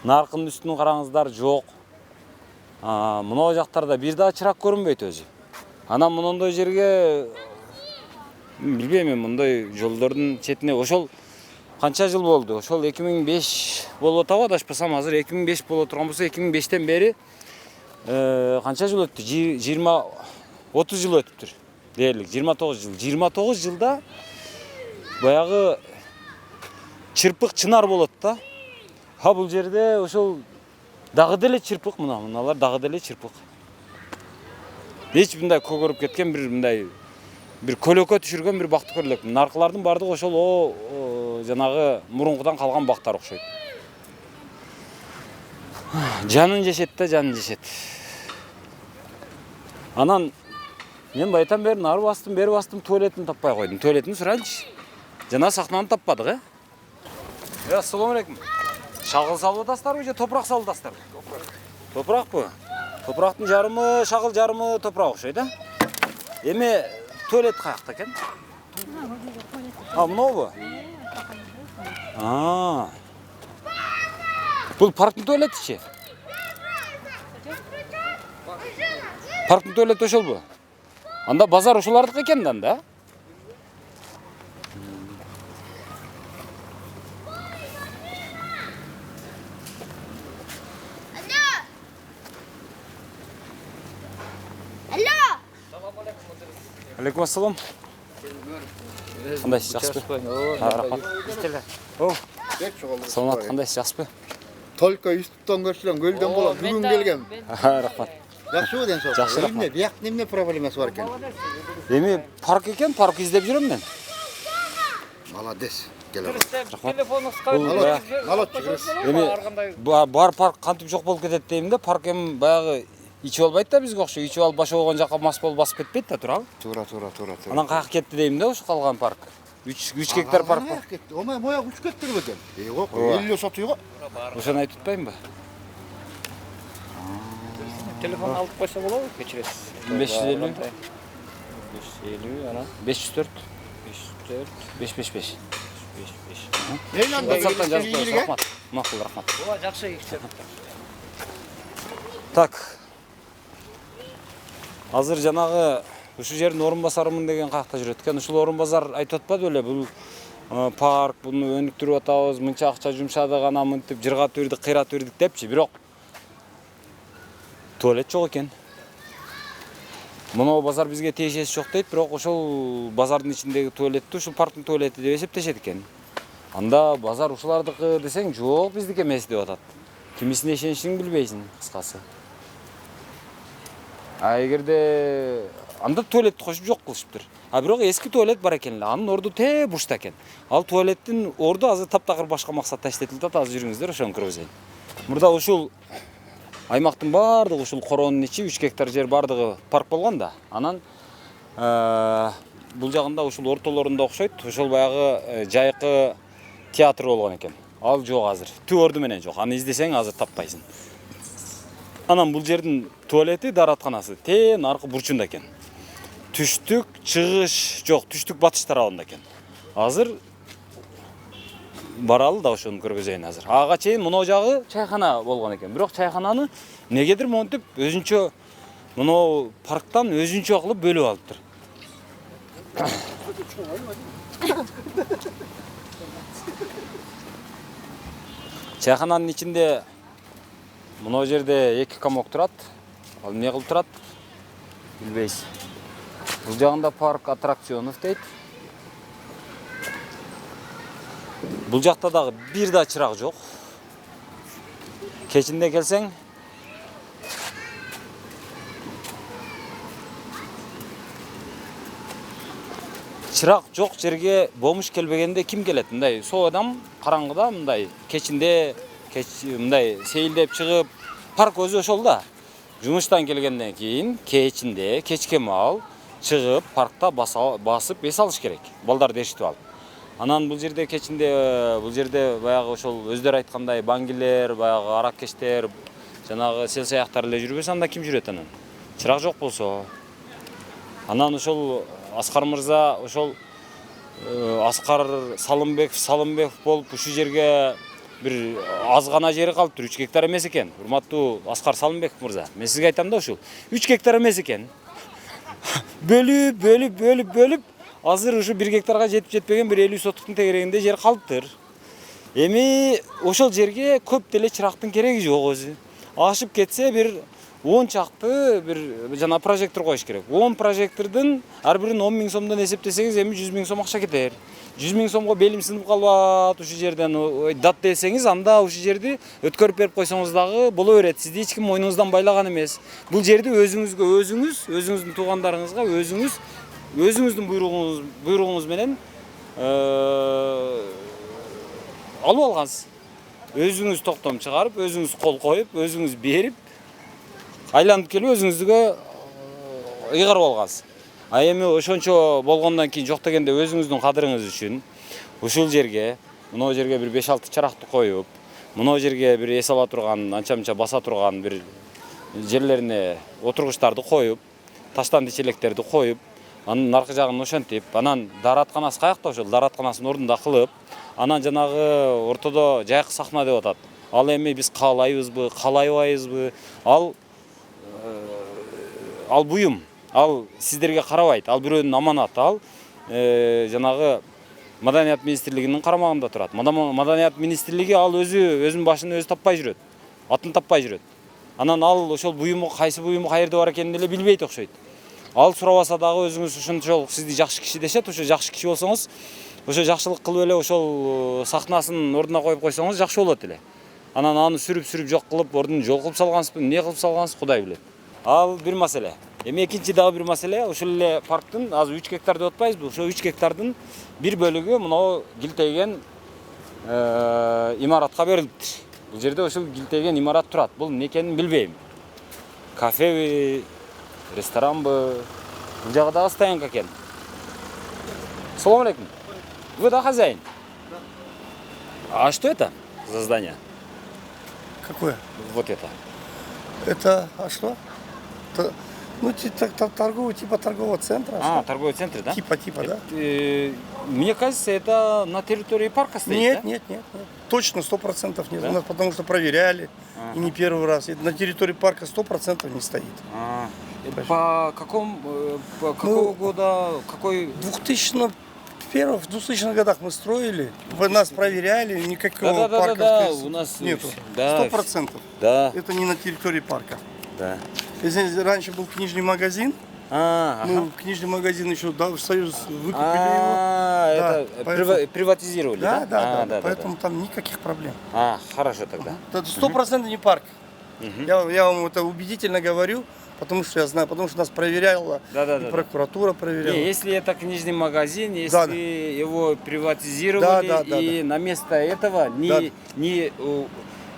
Наркынын үстүн караңыздар жок. Мына жактарда бир дагы чырак көрүнбөйт өзү. Анан мондой жерге билбейм, мындай жолдордун четине ошол канча жыл болду? Ошол 2005 болуп атабы, адашпасам, азыр 2005 боло турган болсо, 2005тен бери канча жыл өттү? 20-30 жыл өтүптүр. Дээрлик 29 жыл. 29 жылда баягы чырпык чынар болот да. Бул жерде ошол дагы деле чырпык, мыналар дагы деле чырпык. Эч мындай көгөрүп кеткен бир көлөкө түшүргөн бир бактыкөр элек. Наркылардын бардыгы ошол жанагы мурункудан калган бактар окшойт. Жанын жешет да, жанын жешет. Анан мен байтан бери нары бастым, бери бастым, туалетин таппай койдум. Туалетин сурайынчы. Жана сахнаны таппадык, Ассалому алейкум. Шагыл салып атасыздарбы же топурак салып атасыздарбы? Топуракпы? Топурактын жарымы, шагыл жарымы топурак окшойт, Эми туалет каякта экен? Мынобу? Бул парктын туалетичи? Парктын туалети ошолбу? Анда базар ошолардыкы экен да? Алейкум ассалам. Кандайсыз, жакшысызбы? Рахмат. Саламат, кандайсыз, жакшысызбы? Только üstten görüşülen gölden bolan bugün gelgen. Рахмат. Жакшы ден сол. Жакшы, рахмат. Бияк неме проблемасы бар экен? Эми парк экен, парк издеп жүрөм мен. Молодец. Келе. Эми бар парк кантип жок болуп кетет дейм да, парк эми баягы ичип албайт да бизге окшой. Ичип алып башы болгон жака мас болуп басып кетпейт да, туурабы? Туура. Анан каяк кетти дейм да, ушу калган парк. 3 гектар парк бар. Омай моя 3 гектар бекен. Ого, 50 сатыйго. Ошону айтып атпаймынбы? Телефон алып койсо болобу? Кечиресиз. 550. 550 анан 504. 555. WhatsApp'tan жазып коесуз. Рахмат. Макул, рахмат. Жакшы. Так. Азыр жанагы ушул жердин орун басарымын деген каякта жүрөт экен. Ушул орун базар айтып атпады беле? Бул парк, буну өнүктүрүп атабыз, мынча акча жумшадык, анан мынтип жыргатып бирдик, кыйратып бирдик депчи. Бирок туалет жок экен. Мына базар бизге тиешеси жок дейт, бирок ошол базардын ичиндеги туалетти ушул парктын туалети деп эсептешет экен. Анда базар ушулардыкы десең, жок биздики эмес деп атат. Кимисине ишенишиңди билбейсиң, кыскасы. Эгерде анда туалетти кошуп жок кылышыптыр. Бирок эски туалет бар экен эле, анын орду те бушта экен. Ал туалеттин орду азыр таптакыр башка максатта иштетилип атат, азыр жүрүңүздөр, ошону көргөзөйүн. Мурда ушул аймактын бардыгы, ушул коронун ичи 3 гектар жер бардыгы парк болгон да. Анан бул жагында ушул ортолорунда окшойт, ошол баягы жайкы театр болгон экен. Ал жок азыр. Түбөрдү менен жок. Аны издесең азыр таппайсың. Анан бул жердин туалети, дааратканасы те наркы бурчунда экен. Түштүк, чыгыш жок, түштүк батыш тарабында экен. Азыр баралы да ошону көргөзөйүн азыр. Ага чейин мына жагы чайхана болгон экен. Бирок чайхананы негедир монтип өзүнчө мына парктан өзүнчө кылып бөлүп алыптыр. Чайхананын ичинде мына жерде 2 комок турат. Ал эмне кылып турат? Билбейсиз. Бул жагында парк аттракционов дейт. Бул жакта дагы бир да чырак жок. Кечинде келсең чырак жок жерге бомуш келбегенде ким келет? Мындай соо адам караңгыда мындай кечинде мындай сейилдеп чыгып, парк өзү ошол да. Жумуштан келгенден кийин кечинде, кечке маал чыгып паркта басып эс алыш керек. Балдарды ээрчитип алып. Анан бул жерде кечинде, бул жерде баягы ошол өздөрү айткандай бангилер, баягы араккештер, жанагы сел саяктар эле жүрбөсө анда ким жүрөт анан? Чырак жок болсо. Анан ошол Аскар мырза, ошол Аскар Салымбеков болуп ушул жерге бир аз гана жери калыптыр. 3 гектар эмес экен. Урматтуу Аскар Салымбеков мырза. Мен сизге айтам да ушул 3 гектар эмес экен. Бөлүп азыр ушу 1 гектарга жетип жетпеген бир 50 соттуктун тегерегинде жер калыптыр. Эми ошол жерге көп деле чырактын кереги жок өзү. Ашып кетсе бир 10 чакты бир жана прожектор коюш керек. 10 прожектордун ар бирин 10 000 сомдон эсептесеңиз эми 100 000 сом акча кетер. 100 000 сомго белим сынып калбат ушул жерден дат десеңиз, анда ушул жерди өткөрүп берип койсоңуз дагы боло берет. Сизди эч ким мойнуңуздан байлаган эмес. Бул жерди өзүңүздүн туугандарыңызга өзүңүздүн буйругуңуз менен алып алгансыз. Өзүңүз токтом чыгарып, өзүңүз кол коюп, өзүңүз берип, айланып келип өзүңүзгө ыйгарып алгансыз. А эми ошончо болгондон кийин жок дегенде өзүңүздүн кадырыңыз үчүн ушул жерге, мына жерге бир 5-6 чыракты коюп, мына жерге бир эс ала турган, анча-мынча баса турган бир жерлерине отургучтарды коюп, таштанды челектерди коюп, анын аркы жагын ошентип, анан дааратканасы каякта ошол дааратканасын ордунда кылып, анан жанагы ортодо жайкы сахна деп атат. Ал эми биз каалайбызбы, каалайбайбызбы? Ал буюм. Ал сиздерге карабайт. Ал бирөөнүн аманаты. Ал жанагы Маданият министрлигинин карамагында турат. Маданият министрлиги ал өзүнүн башын өзү таппай жүрөт. Атын таппай жүрөт. Анан ал ошол буюму, кайсы буюму каерде бар экенин эле билбейт окшойт. Ал сурабаса дагы өзүңүз ошончолук сизди жакшы киши дешет, ошо жакшы киши болсоңуз, ошо жакшылык кылып эле ошол сахнасын ордуна коюп койсоңуз жакшы болот эле. Анан аны сүрүп жок кылып, ордун жол кылып салгансызбы, эмне кылып салгансыз, Кудай билет. Ал бир маселе. Эми экинчи дагы бир маселе, ошол эле парктын азыр 3 гектар деп атпайбызбы? Ошо 3 гектардын бир бөлүгү мынау гилтейген имаратка берилиптир. Бул жерде ошол гилтейген имарат турат. Бул эмне экенин билбейм. Кафеби, ресторанбы? Бул жагы дагы стоянка экен. Салам алейкум. Вы да хозяин? А что это за здание? Какое? Вот это. Это, а что? Это, ну, торговый, типа торгового центра. А, торговый центр, да? Типа, да? Мне кажется, это на территории парка стоит, Нет, да? нет. Точно 100% нет. Да? У нас потому что проверяли, и не первый раз. И на территории парка 100% не стоит. По какого года, какой... В 2000-х годах мы строили, вы нас проверяли, никакого парка Да, у нас нету. Да. 100%. Да. Это не на территории парка. Да. Здесь раньше был книжный магазин. Ну, книжный магазин еще, да, в Союз выкупили его. Это поэтому... приватизировали, да? Да, поэтому там никаких проблем. Хорошо тогда. Это 100% не парк. Я вам это убедительно говорю, потому что я знаю, потому что нас проверяла, и прокуратура проверяла. Если это книжный магазин, если его приватизировали, и на место этого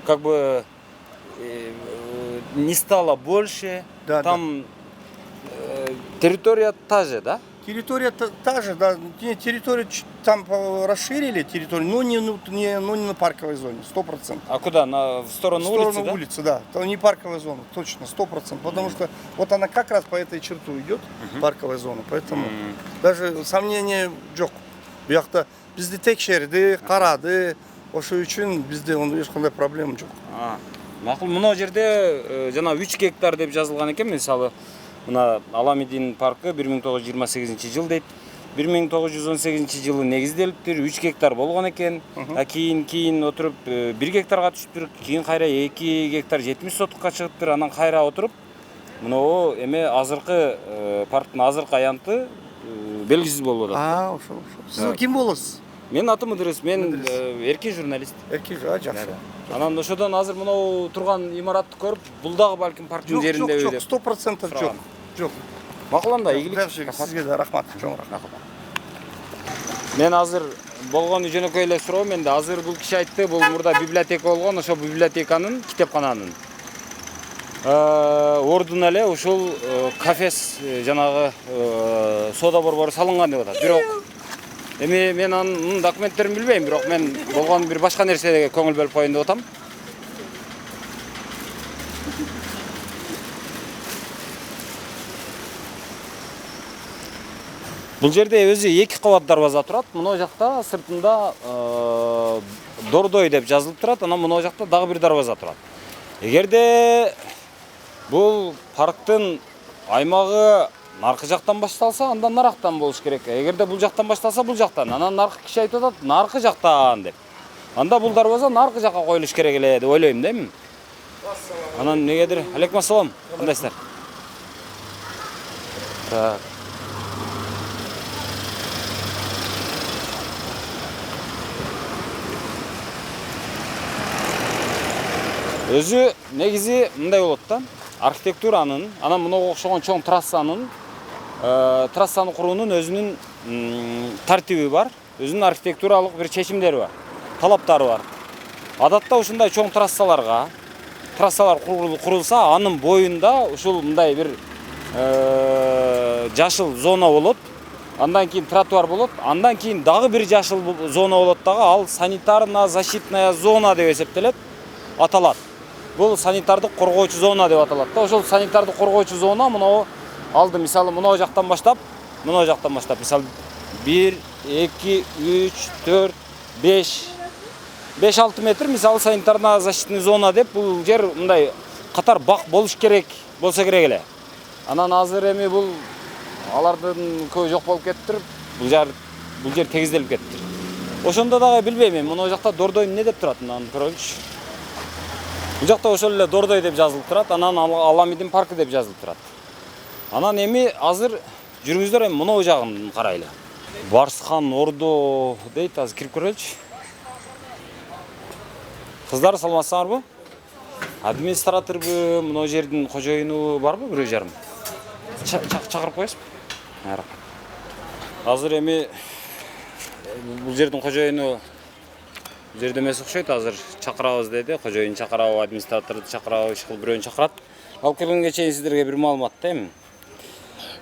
как бы не стало больше, там территория та же, да? Территория та же, да. Территорию там расширили, территорию, но не на парковой зоне, 100%. А куда? В сторону улицы, да? В сторону улицы, да. Там не парковая зона, точно, 100%. Потому что вот она как раз по этой черту идет, парковая зона. Поэтому даже сомнение жоқ. Бұяқта бізді текшерді, қарады, ошо үчүн бізде ешқандай проблема жоқ. Мақұл, мына жерде жана 3 гектар деп жазылған екен, мысалы, мына Аламедин паркы 1928 жыл дейт. 1918 жылы негизделиптир, 3 гектар болгон экен. Кийин отуруп 1 гектарга түшүптүр, кийин кайра 2 гектар 70 сотукка чыгыптыр, анан кайра отуруп мына эме азыркы парктын азыркы аянты белгисиз болуп атат. Ошо. Сиз ким болосуз? Мен атым Ыдырыс, мен эркин журналист. Эркин, жакшы. Анан ошодон азыр мына турган имаратты көрүп, бул дагы балким парктын жеринде Жоқ, 100% жоқ. Макул анда, ийгилик. Сизге да рахмат, чоң рахмат. Мен азыр болгон жөнөкөй эле суроо менде. Азыр бул киши айтты, бул мурда библиотека болгон, ошо библиотеканын, китепкананын ордуна эле ушул кафес жанагы соода борбору салынган деп атат. Бирок эми мен анын документтерин билбейм, бирок мен болгон бир башка нерсеге көңүл бөлүп коеюн деп атам. Бул жерде өзү 2 кабат дарбаза турат. Мына жакта сыртында Дордой деп жазылып турат. Анан мына жакта дагы бир дарбаза турат. Эгерде бул парктын аймагы наркы жактан башталса, андан нарактан болуш керек. Эгерде бул жактан башталса, бул жактан. Анан наркы киши айтып атат, наркы жактан деп. Анда бул дарбаза наркы жакка коюлуш керек эле деп ойлойм да мен. Анан негедир? Алейкум ассалам. Кандайсыздар? Так. Өзү негизи мындай болот да. Архитектуранын, анан мынага окшогон чоң трассаны куруунун өзүнүн тартиби бар, өзүнүн архитектуралык бир чечимдери бар, талаптары бар. Адатта ушундай чоң трассалар курулса, анын боюнда ушул мындай бир жашыл зона болот, андан кийин тротуар болот, андан кийин дагы бир жашыл зона болот дагы, ал санитарно-защитная зона деп эсептелет, аталат. Бул санитардык коргоочу зона деп аталат да. Ошол санитардык коргоочу зона мына алды, мисалы мына жактан баштап, мисалы 1, 2, 3, 4, 5, 5-6 метр мисалы санитарно-защитный зона деп бул жер мындай катар бак болуш керек, болсо керек эле. Анан азыр эми бул алардын көбү жок болуп кетиптир. Бул жер тегизделип кетиптир. Ошондо дагы билбейм мен, мына жакта Дордой эмне деп турат, анан көрөлүчү. Бул жакта ошол эле Дордой деп жазылып турат, анан Аламидин паркы деп жазылып турат. Анан эми азыр жүрүңүздөр, эми мына жагын карайлы. Барсхан Ордо дейт, азыр кирип көрөлүчү. Кыздар, саламатсыңарбы? Администраторбу, мына жердин кожоюну барбы, бирөө жарым? Чакырып коесузбу? Азыр эми бул жердин кожоюну жерде эмес окшойт, азыр чакырабыз деди, кожоюн чакырабы, администраторду чакырабы, иш кылып бирөөнү чакырат. Алып келгенге чейин сиздерге бир маалымат да эми.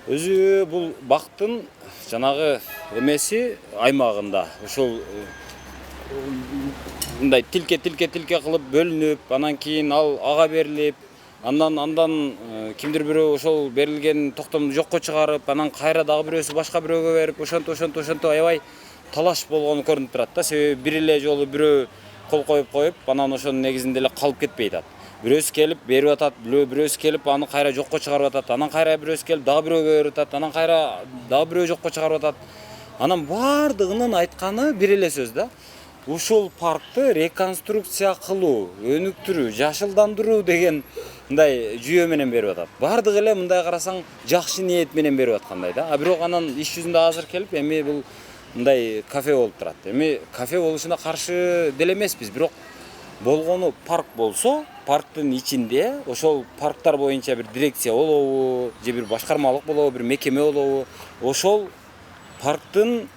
Өзү бул бактын жанагы эмеси аймагында ушул мындай тилке кылып бөлүнүп, анан кийин ал ага берилип, андан кимдир бирөө ошол берилген токтомду жокко чыгарып, анан кайра дагы бирөөсү башка бирөөгө берип, ошонтип аябай талаш болгону көрүнүп турат да. Себеби бир эле жолу бирөө кол коюп, анан ошонун негизинде эле калып кетпей атат. Бирөөсү келип берип атат, бирөөсү келип аны кайра жокко чыгарып атат, анан кайра бирөөсү келип дагы бирөөгө берип атат, анан кайра дагы бирөө жокко чыгарып атат. Анан баардыгынын айтканы бир эле сөз да. Ушул паркты реконструкция кылуу, өнүктүрүү, жашылдандыруу деген мындай жүйө менен берип атат. Баардыгы эле мындай карасаң жакшы ниет менен берип аткандай да. А бирок анан иш жүзүндө азыр келип эми бул мындай кафе болуп турат. Эми кафе болушуна каршы деле эмеспиз, бирок болгону парк болсо, парктын ичинде ошол парктар боюнча бир дирекция болобу, же бир башкармалык болобу, бир мекеме болобу, ошол парктын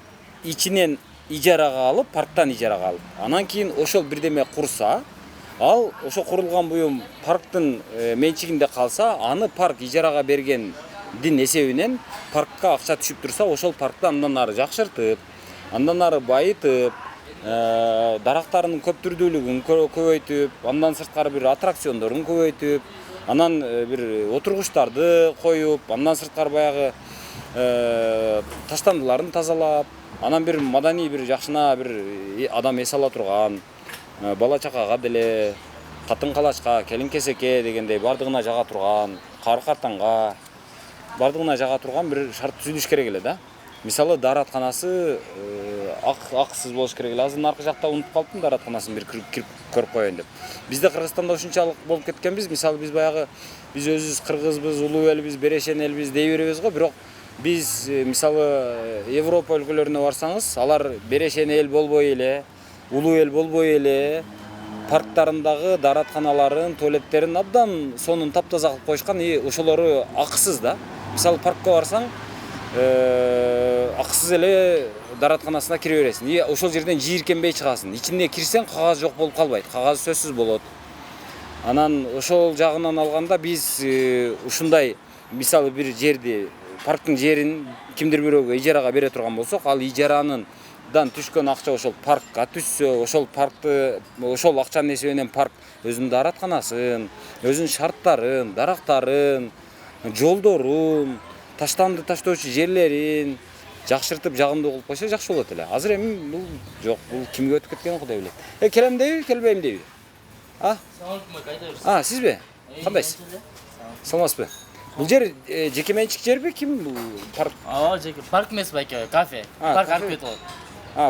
ичинен ижарага алып, парктан ижарага алып, анан кийин ошол бирдеме курса, ал ошо курулган буюм парктын менчигинде калса, аны парк ижарага бергендин эсебинен паркка акча түшүп турса, ошол паркты андан ары жакшыртып, андан ары байытып, дарактарынын көптүрдүүлүгүн көбөйтүп, андан сырткары бир аттракциондорун көбөйтүп, анан бир отургучтарды коюп, андан сырткары баягы таштандыларын тазалап, анан бир маданий бир жакшына бир адам эс ала турган, бала чакага деле, катын калачка, келин кесекке дегендей бардыгына жага турган, кар картанга бардыгына жага турган бир шарт түзүлүш керек эле да. Мисалы дааратканасы акысыз болуш керек эле. Азыр наркы жакта унутуп калыптым дааратканасын бир кирип көрүп коеюн деп. Бизде Кыргызстанда ушунчалык болуп кеткенбиз. Мисалы биз баягы биз өзүбүз кыргызбыз, улуу элбиз, берешен элбиз дей беребиз го, бирок биз мисалы Европа өлкөлөрүнө барсаңыз, алар берешен эл болбой эле, улуу эл болбой эле парктарындагы дааратканаларын, туалеттерин абдан сонун таптаза кылып коюшкан, и ошолору акысыз да. Мисалы паркка барсаң, акысыз эле дааратканасына кире бересиң. И ошол жерден жийиркенбей чыгасың. Ичине кирсең кагаз жок болуп калбайт. Кагаз сөзсүз болот. Анан ошол жагынан алганда биз ушундай мисалы бир жерди, парктын жерин кимдир бирөөгө ижарага бере турган болсок, ал ижаранын түшкөн акча ошол паркка түшсө, ошол паркты ошол акчанын эсебинен парк өзүнүн дааратканасын, өзүнүн шарттарын, дарактарын, жолдорун, таштанды таштоочу жерлерин жакшыртып жагымдуу кылып койсо жакшы болот эле. Азыр эми бул жок, бул кимге өтүп кеткенин Кудай билет. Келем дейби, келбейм дейби? Сизби? Кандайсыз? Саламатсызбы? Бул жер жеке менчик жерби, ким бул парк? Жеке парк эмес байке, кафе. Парк аркы болот.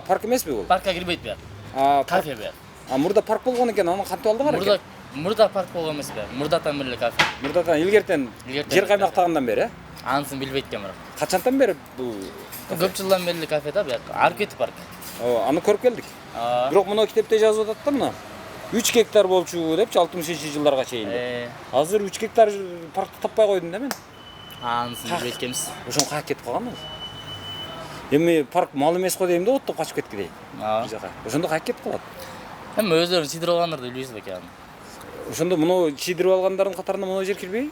Парк эмеспи бул? Паркка кирбейт бер. Кафе бер. Мурда парк болгон экен, аны кантип алдыңар экен? Мурда парк болгон эмес бер. Мурдатан бери кафе. Мурдатан илгертен жер каймактагандан бери, Анысын билбейт экен бирок. Качантан бери бул? Көп жылдан бери кафе да, бияк. Аркет парк. Аны көрүп келдик. Бирок мына китепте жазып атат да мына. 3 гектар болчу депчи 60-жылдарга чейин. Азыр 3 гектар паркты таппай койдум да мен. Анысын билбейт экенбиз. Ошону каяка кетип калган азыр? Эми парк мал эмес го дейм да, оттоп качып кеткидей. Ошондо каяка кетип калат? Эми өздөрүн сидирип алгандар деп билбейсиз беке аны. Ошондо муну чийдирип алгандардын катарына муну жер кирбейби?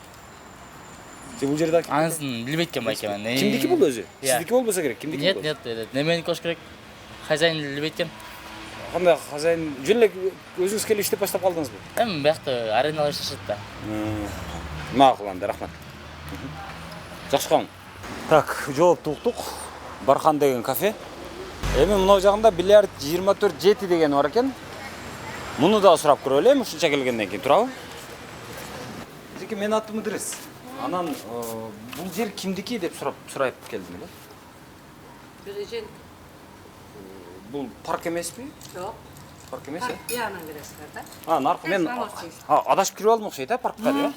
Же бул жерде Анысын билбейт экен байке мен. Кимдики бул өзү? Сиздики болбосо керек. Кимдики бул? Нет, неменики болуш керек? Хозяин билбейт экен. Кандай хозяин жөн эле өзүңүз келип иштеп баштап калдыңызбы? Эми биякта арендалар иштешет да. Макул анда, рахмат. Жакшы калың. Так, жоопту уктук. Бархан деген кафе. Эми мына жагында бильярд 24-7 деген бар экен. Муну да сурап көрөлү, эми ушунча келгенден кийин, турабы? Жеке менин атым Идрис. Анан бул жер кимдики деп сурайып келдим эле. Бирежен. Бул парк эмеспи? Жок. Парк эмес, э? Янан киресиңер да. Наркы мен адашып кирип алдым окшойт, паркка деп.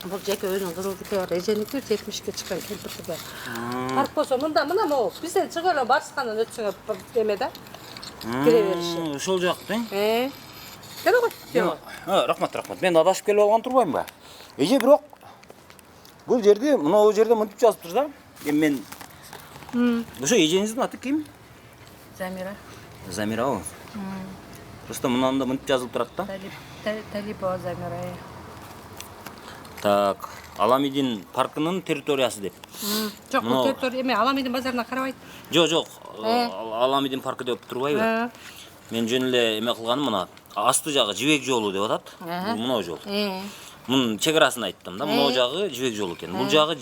Бул жеке өзүнүн кызылдыки бар. Эженики 70ке чыккан кемпирди бар. Парк болсо мында могу бизден чыгып эле барышкандан өтсөңөр эме да. Кире бериши. Ошол жактын. Келе го. Рахмат. Мен адашып келип алган турбаймынбы? Эже бирок бул жерде, мына жерде мынтип жазыптыр да. Эми мен ошо эжеңиздин аты ким? Замира. Просто мынанда мынтип жазылып турат да. Талипова Замира. Так, Аламидин паркынын территориясы деп. Жок, бул территория эме Аламидин базарына карабайт. Жок. Аламидин паркы деп турбайбы? Мен жөн эле эме кылганым мына асты жагы жибек жолу деп атат. Бул мына жол. Мунун чегарасын айттым да. Мына жагы жибек жолу экен. Бул жагы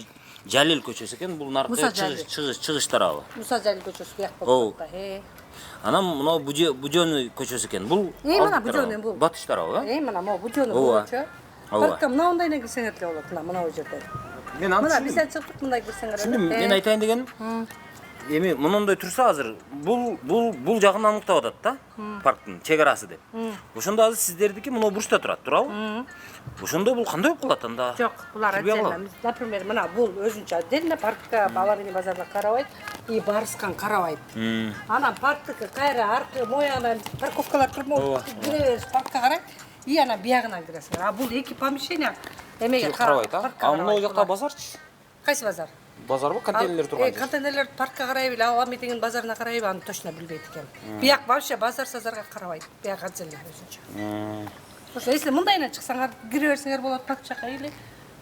Жалил көчөсү экен. Бул наркы чыгыш тарабы. Муса Жалил көчөсү бияк болуп атат. Анан мына Бужөөнү көчөсү экен. Бул мына Бужөөнү бул. Батыш тарабы, э? Мына могу Бужөөнү көчө. Паркка мындай эле кирсеңер деле болот, мына жерден. Мен аны мына бизден чыктык, мындай кирсеңер. Мен айтайын дегеним, эми мындай турса азыр бул жагын аныктап атат да, парктын чегарасы деп. Ошондо азыр сиздердики мына бурчта турат, турабы? Ошондо бул кандай болуп калат анда? Жок, булар отдельно. Например, мына бул өзүнчө отдельно паркка, Аламидин базарына карабайт, и барышкан карабайт. Анан парктыкы кайра аркы моягынан парковкалар турмок кире бериш, паркка карайт. И ана биягынан киресиңер. А бул эки помещение эмеге карабайт, а? Мына жакта базарчы? Кайсы базар? Базарбы, контейнерлер турган жер. Контейнерлер паркка карайбы, Аламидин базарына карайбы, аны точно билбейт экен. Бияк вообще базар-сазарга карабайт. Бияк отдельно өзүнчө. Ошо если мындайынан чыксаңар, кире берсеңер болот парк жака, или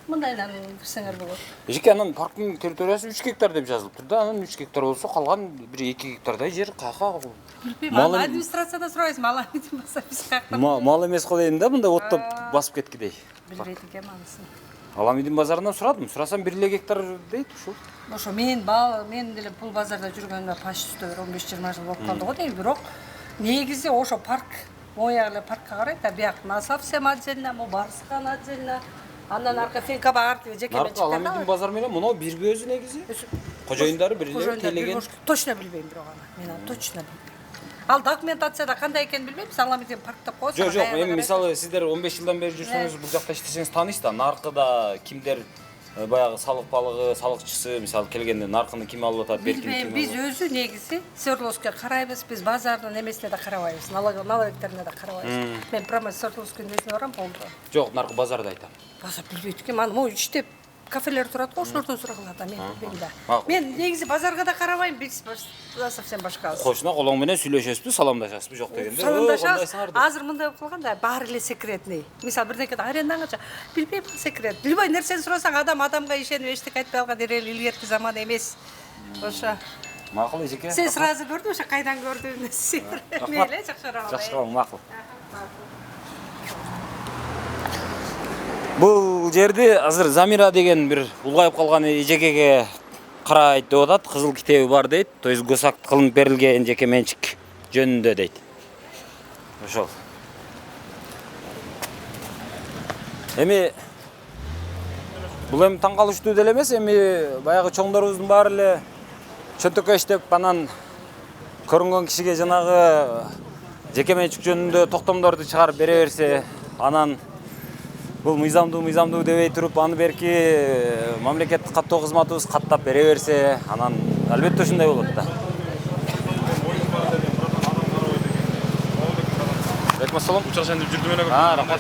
мындайынан кирсеңер болот. Эжеке анан парктын территориясы 3 гектар деп жазылыптыр да. Анан 3 гектар болсо калган бир 2 гектардай жер каяка? Билбейм, администрацияда сурайсызбы, Аламидин базар биз каяка? Мал эмес го дейм да, мындай оттоп басып кеткидей. Билбейт экен анысын. Аламидин базарынан сурадым. Сурасам 1 гектар дейт ушул. Ошо мен деле бул базарда жүргөнүмө почти 15-20 жыл болуп калды го дейм, бирок негизи ошо парк, моя эле паркка карайт да, бияк совсем отдельно, барышкан отдельно. Андан арка фенка бар, жеке менчик. Аламидин базар менен мына бирби өзү негизи. Кожоюндары бир эле тейлеген. Точно билбейм бирок аны. Мен аны точно билбейм. Ал документацияда кандай экенин билбейм, Аламидин парк деп коесуң. Жок, эми мисалы сиздер 15 жылдан бери жүрсөңүз, бул жакта иштесеңиз тааныйсыз да, наркыда кимдер баягы салык балыгы, салыкчысы, мисалы келгенде наркыны ким алып атат, беркин ким? Биз өзү негизи Свердловскке карайбыз, биз базардын эмесине да карабайбыз, налоговиктерине да карабайбыз. Мен прямо Свердловскунун несине барам, болду. Жок, наркы базарда айтам. Базар билбейт экен, аны могу иштеп кафелер турат го, ошолордон сурагыла да мен билбейм Макул. Мен негизи базарга да карабайм, биз совсем башкабыз. Кошуна колоң менен сүйлөшөсүзбү, саламдашасызбы жок дегенде. Саламдашабыз. Азыр мындай болуп калганда баары эле секретный. Мисалы бирдеке арендаңачы билбейм секрет. Любой нерсени сурасаң адамга ишенип эчтеке айтпай алган илгерки заман эмес. Ошо. Макул эжеке. Сен сразу көрдүң, ошо кайдан көрдүң? Мейле, жакшыраак. Жакшы калың, макул. Бул жерди азыр Замира деген бир улгайып калган эжекеге карайт деп атат. Кызыл китеби бар дейт. То есть госак кылынып берилген жеке менчик жөнүндө дейт. Ошол. Эми бул эми таң калыштуу деле эмес, эми баягы чоңдорубуздун баары эле чөнтөккө иштеп анан көрүнгөн кишиге жанагы жеке менчик жөнүндө токтомдорду чыгарып бере берсе, анан бул мыйзамдуу дебей туруп аны берки мамлекеттик каттоо кызматыбыз каттап бере берсе, анан албетте ушундай болот да. Алейкум ассалам. Учурашайын деп жүрдүм эле. Рахмат.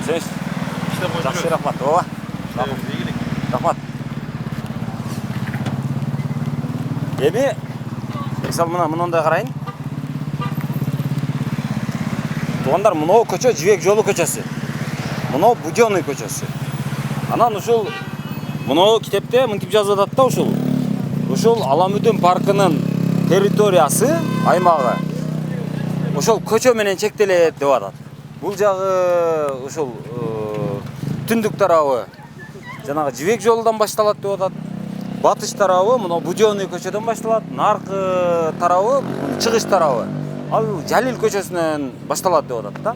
Сез. Жакшы, рахмат. Ооба. Рахмат. Эми мисалы мындай карайын. Туугандар, мынау көчө Жибек жолу көчөсү. Мынау Будённый көчөсү. Анан ушул мынау китепте мынтип жазып атат да ушул Аламүдүн паркынын территориясы, аймагы ошол көчө менен чектелет деп атат. Бул жагы ушул түндүк тарабы жанагы Жибек жолудан башталат деп атат. Батыш тарабы мына Будённый көчөдөн башталат, наркы тарабы, чыгыш тарабы ал Жалил көчөсүнөн башталат деп атат да.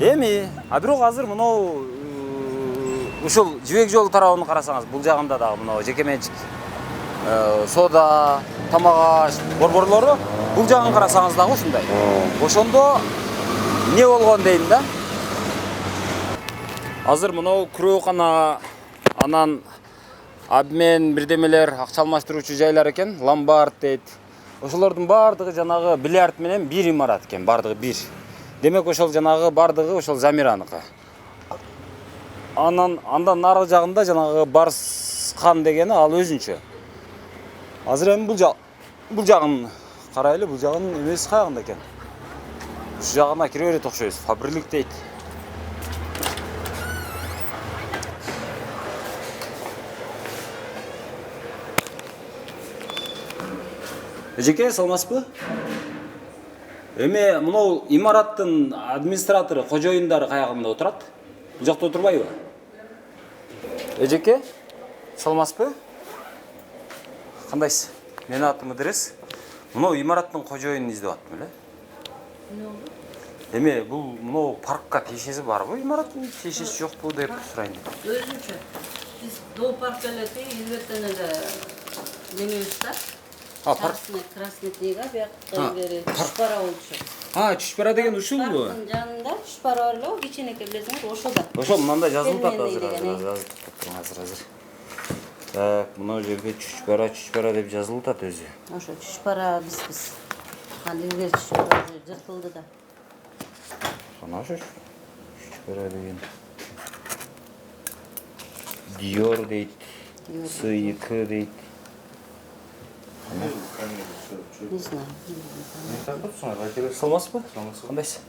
Эми, бирок азыр мынау ушул Жибек жолу тарабын карасаңыз, бул жагында дагы мынау жеке менчик соода, тамак аш, борборлору, бул жагын карасаңыз дагы ушундай. Ошондо эмне болгон дейм да? Азыр мынау күрөөкана, анан обмен бирдемелер, акча алмаштыруучу жайлар экен, ломбард дейт. Ошолордун баардыгы жанагы бильярд менен бир имарат экен, баардыгы бир. Демек ошол жанагы баардыгы ошол Замираныкы. Андан наркы жагында жанагы Барскан дегени ал өзүнчө. Азыр эми бул жагын карайлы, бул жагын эмеси каягында экен? Ушу жагына кире берет окшойбуз, фабрилик дейт. Эжеке, саламатсызбы? Эми мынау имараттын администратору, кожоюндары каягында отурат? Бул жакта отурбайбы? Эжеке, саламатсызбы? Кандайсыз? Менин атым Ыдырыс. Мынау имараттын кожоюнун издеп аттым эле. Эми бул мынау паркка тиешеси барбы? Имараттын тиешеси жокпу деп сурайын. Өзүнчө. Биз до паркка эле илгертен эле немебиз да. Красный книга биякта бери Чушпара болчу. Чушпара деген ушулбу? Парктын жанында Чушпара бар эле, кичинекей билесиңиз ошодо. Ошо мында жазылып атат азыр. Так, мына жерге Чушпара деп жазылып атат өзү. Ошо Чушпара биз. Аны илгери Чушпара жыртылды да. Ana ошо Чушпара деген. Dior дейт, SYK дейт. Не знаю. Саламатсызбы? Кандайсыз?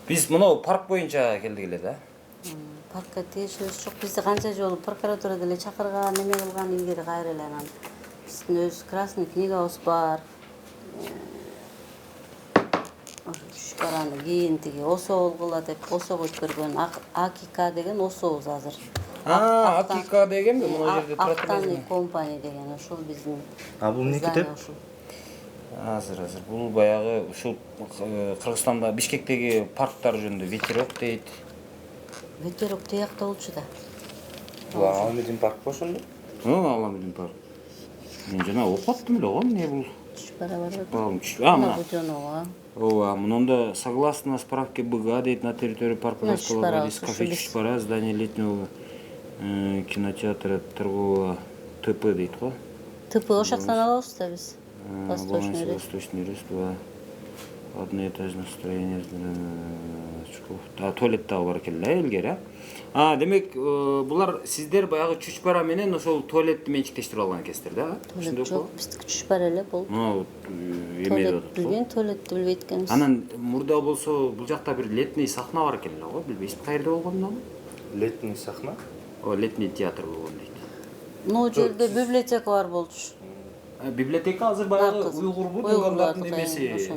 Биз мынау парк боюнча келдик эле да. Паркка тиешебиз жок. Бизди канча жолу прокуратура деле чакырган, неме кылган илгери кайра эле анан. Биздин өз красный книгабыз бар. Чушпараны кийин тиги осо болгула деп осого өткөргөн АКК деген особуз азыр. АКК дегенби? Мына жерде турат Актан компания деген ошол биздин. Бул эмне китеп? Азыр бул баягы ушул Кыргызстанда Бишкектеги парктар жөнүндө ветерок дейт. Ветерок тиякта болчу да. Бул Аламүдүн парк ошондо? Аламүдүн парк. Мен жана окуп аттым эле го, эмне бул? Чушпара бар. Мына Будёнова. Ооба, мында согласно справке БГА дейт, на территории парка располагались кафе Чушпара, здание летнего кинотеатра, торгового ТП дейт го. ТП ошактан алабыз да биз. Восточный ряд 2. Одноэтажное строение. Туалет дагы бар экен да илгери. Демек булар сиздер баягы чүчпара менен ошол туалетти менчиктештирип алган экенсиздер да? Туалет жок, биздики чүчпара эле болду. Туалет билген, туалетти билбейт экенбиз. Анан мурда болсо бул жакта бир летний сахна бар экен эле го, билбейсизби каерде болгонун? Летний сахна? Летний театр болгон дейт. Могу жерде библиотека бар болчу. Библиотека азыр баягы уйгурбу болгондордун эмеси,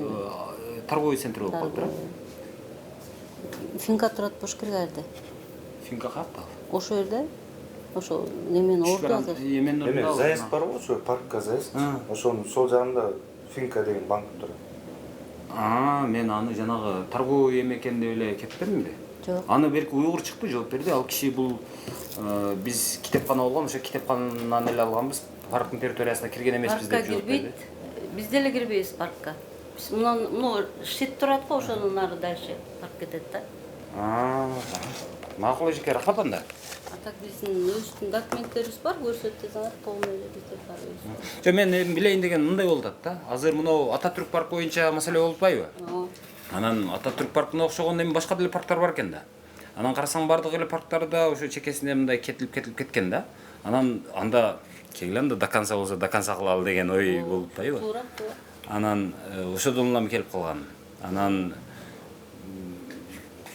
торговый центр болуп калыптыр. Финка турат Бошкиргарде. Финка капта. Ошо жерде, ошо немен орду азыр. Эме заезд бар го, ошо паркка заезд. Ошонун сол жагында Финка деген банк турат. Мен аны жанагы торговый эме экен деп эле кетпедимби? Жок. Аны берки уйгур чыкты, жооп берди. Ал киши бул биз китепкана болгон, ошо китепканан эле алганбыз. Парктын территориясына кирген эмеспиз деп жооп берди. Биз деле кирбейбиз паркка. Биз мына шет турат го, ошонун нары дальше парк кетет да. Макул эжеке, рахмат анда. Так биздин өзүбүздүн документтерибиз бар, көрсөтөсүңөр полный эле бізде бар. Жо мен билейин деген мындай болуп атат да. Азыр мына Ататүрк парк боюнча маселе болуп атпайбы? Анан Ататүрк паркына окшогон эми башка деле парктар бар экен да. Анан карасаң бардык эле парктарда ошо чекесинде мындай кетилип кеткен да. Анан анда келгиле анда до конца болсо до конца кылалы деген ой болуп атпайбы? Туура. Анан ошодон улам келип калган. Анан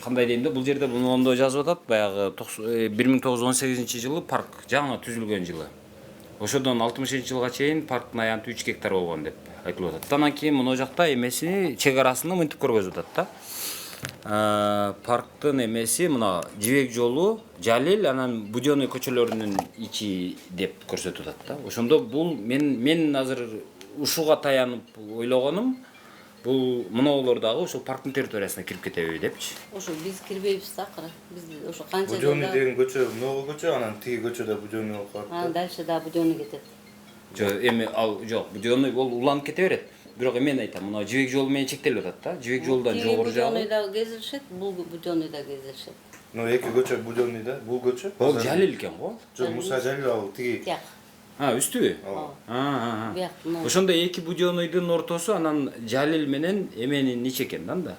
кандай дейм да, бул жерде мондой жазып атат, баягы 1918-жылы парк жаңы түзүлгөн жылы. Ошодон 60-жылга чейин парктын аянты 3 гектар болгон деп айтылып атат. Андан кийин мына жакта эмесини чек арасын мынтип көргөзүп атат да. Парктын эмеси мына жибек жолу, Жалил, анан Будённый көчөлөрүнүн ичи деп көрсөтүп атат да. Ошондо бул мен азыр ушуга таянып ойлогонум, бул мыноолор дагы ошол парктын территориясына кирип кетеби депчи. Ошо биз кирбейбиз да, акыры. Биз ошо канча Будённый деген көчө, мыногу көчө, анан тиги көчөдө Будённый болуп калат. Анан дальше да Будённый кетет. Эми ал жок, Будённый бол уланып кете берет. Бирок мен айтам, мына жибек жолу менен чектелип атат да. Жибек жолудан жогору жагы. Будённый да кезилишет, бул Будённый да кезилишет. Эки көчө Будённый да, бул көчө. Ол Жалил экен го? Жок, Муса Жалил ал тиги. Үстүбү? Ошондо эки Будённыйдын ортосу, анан Жалил менен эменин ичи экен да анда.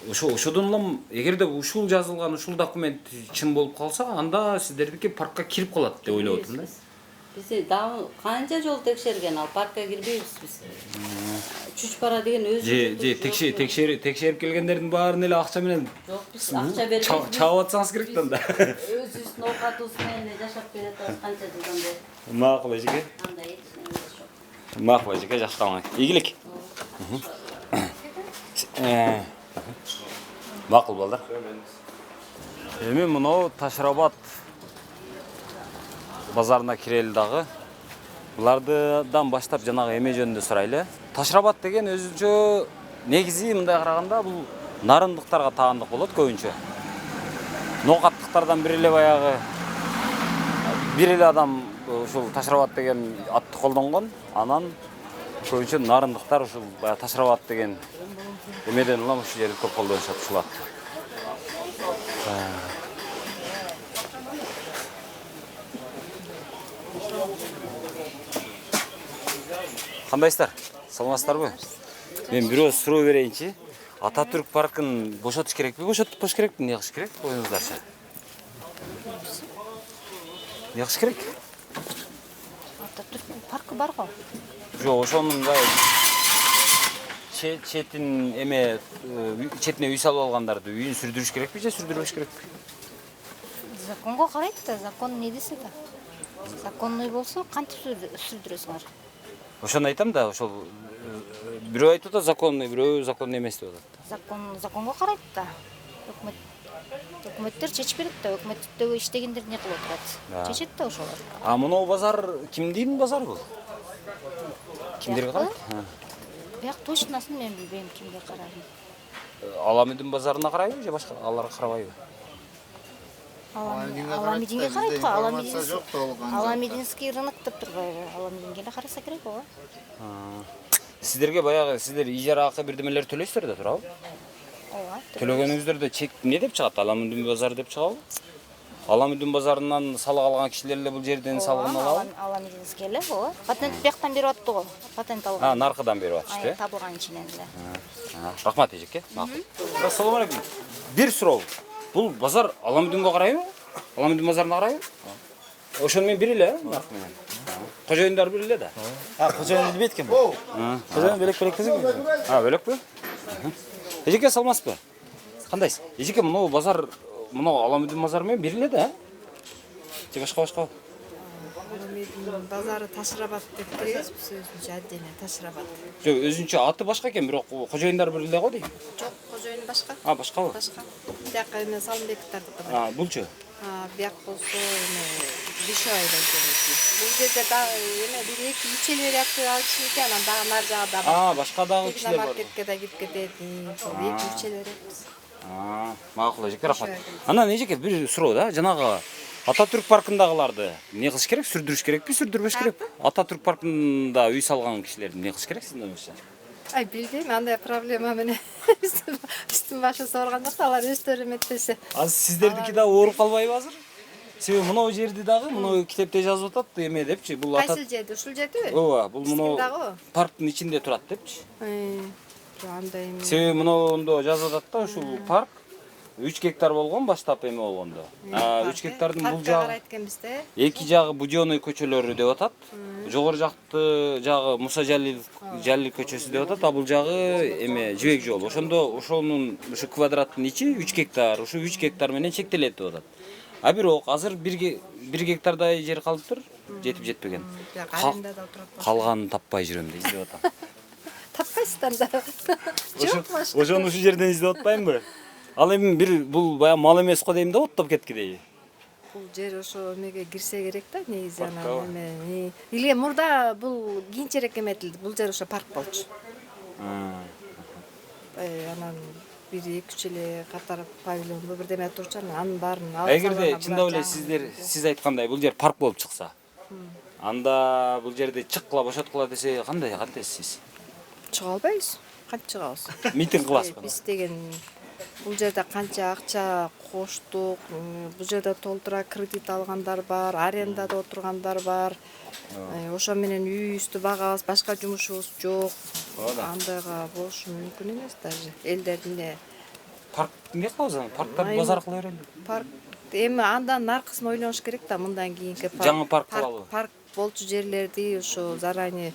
Ошодон улам эгерде ушул жазылган, ушул документ чын болуп калса, анда сиздердики паркка кирип калат деп ойлоп атам да. Биз дагы канча жол текшерген, ал паркка кирбейбиз биз. Чүчпара деген өзү текшерип келгендердин баарын эле акча менен. Жок, биз акча бербейбиз. Чабып атсаңыз керек да анда. Өзүбүздүн оокатыбыз менен жашап келатабыз канча жылдан бери. Макул эжеке. Андай эч неме жок. Макул эжеке, жакшы калыңыз. Ийгилик. Макул балдар. Эми мынау Ташрабат базарына кирели дагы. Булардан баштап жанагы эме жөнүндө сурайлы. Ташрабат деген өзүнчө негизи мындай караганда бул нарындыктарга таандык болот көбүнчө. Ноокаттыктардан бир эле адам ушул Ташрабат деген атты колдонгон. Анан көбүнчө нарындыктар ушул Ташрабат деген эмеден улам ушул жерди көп колдонушат ушул атты. Кандайсыздар? Саламатсыздарбы? Мен бирөө суроо берейинчи. Ататүрк паркын бошотуш керекпи? Бошотуп коюш керекпи? Эмне кылыш керек? Коюңуздарчы. Эмне кылыш керек? Ататүрк паркы бар го. Жок, ошонун четин эме четине үй салып алгандарды үйүн сүрдүрүш керекпи же сүрдүрбөш керекпи? Законго карайт да, закон не десе да. Законный болсо кантип сүрдүрөсүңөр? Ошону айтам да, ошол бирөө айтып атат законный, бирөө законный эмес деп атат. Законго карайт да. Өкмөттөр чечип берет да, өкмөттөгү иштегендер не кылып отурат. Чечет да ошолор. Мынау базар кимдин базары бул? Кимдерге карайт? Бияк точносын мен билбейм кимге карайм. Аламидин базарына карайбы же башка аларга карабайбы? Аламидинге карайт го, Аламидинский рынок деп турбайбы? Аламидинге эле караса керек го. Сиздерге баягы сиздер ижара акы бирдемелер төлөйсүздөр да туурабы? Ооба. Төлөгөнүңүздөрдө чек эмне деп чыгат? Аламидин базары деп чыгабы? Аламүдүн базарынан салык алган кишилер эле бул жерден салыгын алабы? Аламыз келе, ооба. Патент бияктан берип атты го. Патент алган. Наркыдан берип атышты, э? Табылган ичинен эле. Рахмат эжеке. Макул. Ассаламу алейкум. Бир суроо. Бул базар Аламүдүнгө карайбы? Аламүдүн базарына карайбы? Ошону менен бир эле, наркы менен. Кожоюндар бир эле да. Кожоюн билбейт экен бул. Кожоюн белек-белек кезек. Бөлөкпү? Эжеке салмасызбы? Кандайсыз? Эжеке, мына базар, мына Аламүдүн базары менен бир эле да? Же башка? Аламүдүн базары Ташрабат деп киребиз, биз өзүнчө отдельно Ташрабат. Жок, өзүнчө аты башка экен, бирок кожоюндар бир эле го дейм. Жок, кожоюн башка. Башкабы? Башка. Бияка эме Салымбековдардыкы бар. Булчу? Бияк болсо эме Бишоева экен. Бул жерде дагы эме 1-2-3 эле алып экен, анан дагы нар жагда бар. Башка дагы кишилер бар. Маркетке да кирип кетет. 2-3 эле беребиз. Макул эжеке, рахмат. Анан эжеке бир суроо да, жанагы Ататүрк паркындагыларды эмне кылыш керек? Сүрдүрүш керекпи, сүрдүрбөш керекпи? Ататүрк паркында үй салган кишилерди эмне кылыш керек сиздин оюңузча? Билбейм, андай проблема менен үстүн башын сорганда алар өздөрү эметпесе. Азыр сиздердики да ооруп калбайбы азыр? Себеби мына жерди дагы, мына китепте жазып атат эме депчи, бул Кайсы жерде? Ушул жердеби? Ооба, бул мына парктын ичинде турат депчи. Андай эме. Себеби мына жазып атат да, ушул парк 3 гектар болгон баштап эме болгондо. 3 гектардын бул жагы эки жагы Будённый көчөлөрү деп атат. Жогору жакты жагы Муса Жалил көчөсү деп атат, а бул жагы эме жибек жол. Ошонун ушу квадраттын ичи 3 гектар, ушу 3 гектар менен чектелет деп атат. Бирок азыр 1 гектардай жер калыптыр, жетип-жетпеген. Калганын таппай жүрөм деп издеп атам. Таппайсыздар да. Жок башка. Ошону ушу жерден издеп атпаймынбы? Ал эми бул баягы мал эмес го дейм да, оттоп кеткидей. Бул жер ошо эмеге кирсе керек да, негизи анан эме. Иле мурда бул кийинчерээк эметилди. Бул жер ошо парк болчу. Анан 1-2 эле катар павильонду бирдеме турчу, анын баарын алып. Эгерде чындап эле сиз айткандай бул жер парк болуп чыкса, анда бул жерди чыккыла, бошоткула десе кандай кантесиз сиз? Чыга албайбыз. Кантип чыгабыз? Митинг кыласызбы? Биз деген бул жерде канча акча коштук, бул жерде толтура кредит алгандар бар, арендада отургандар бар. Ошо менен үйүбүздү багабыз, башка жумушубуз жок. Андайга болушу мүмкүн эмес даже. Элдердин парк эмне кылабыз анан? Парктарды базар кыла берели. Парк эми андан наркысын ойлонуш керек да, мындан кийинки жаңы парк кылалы. Парк болчу жерлерди ошо заранее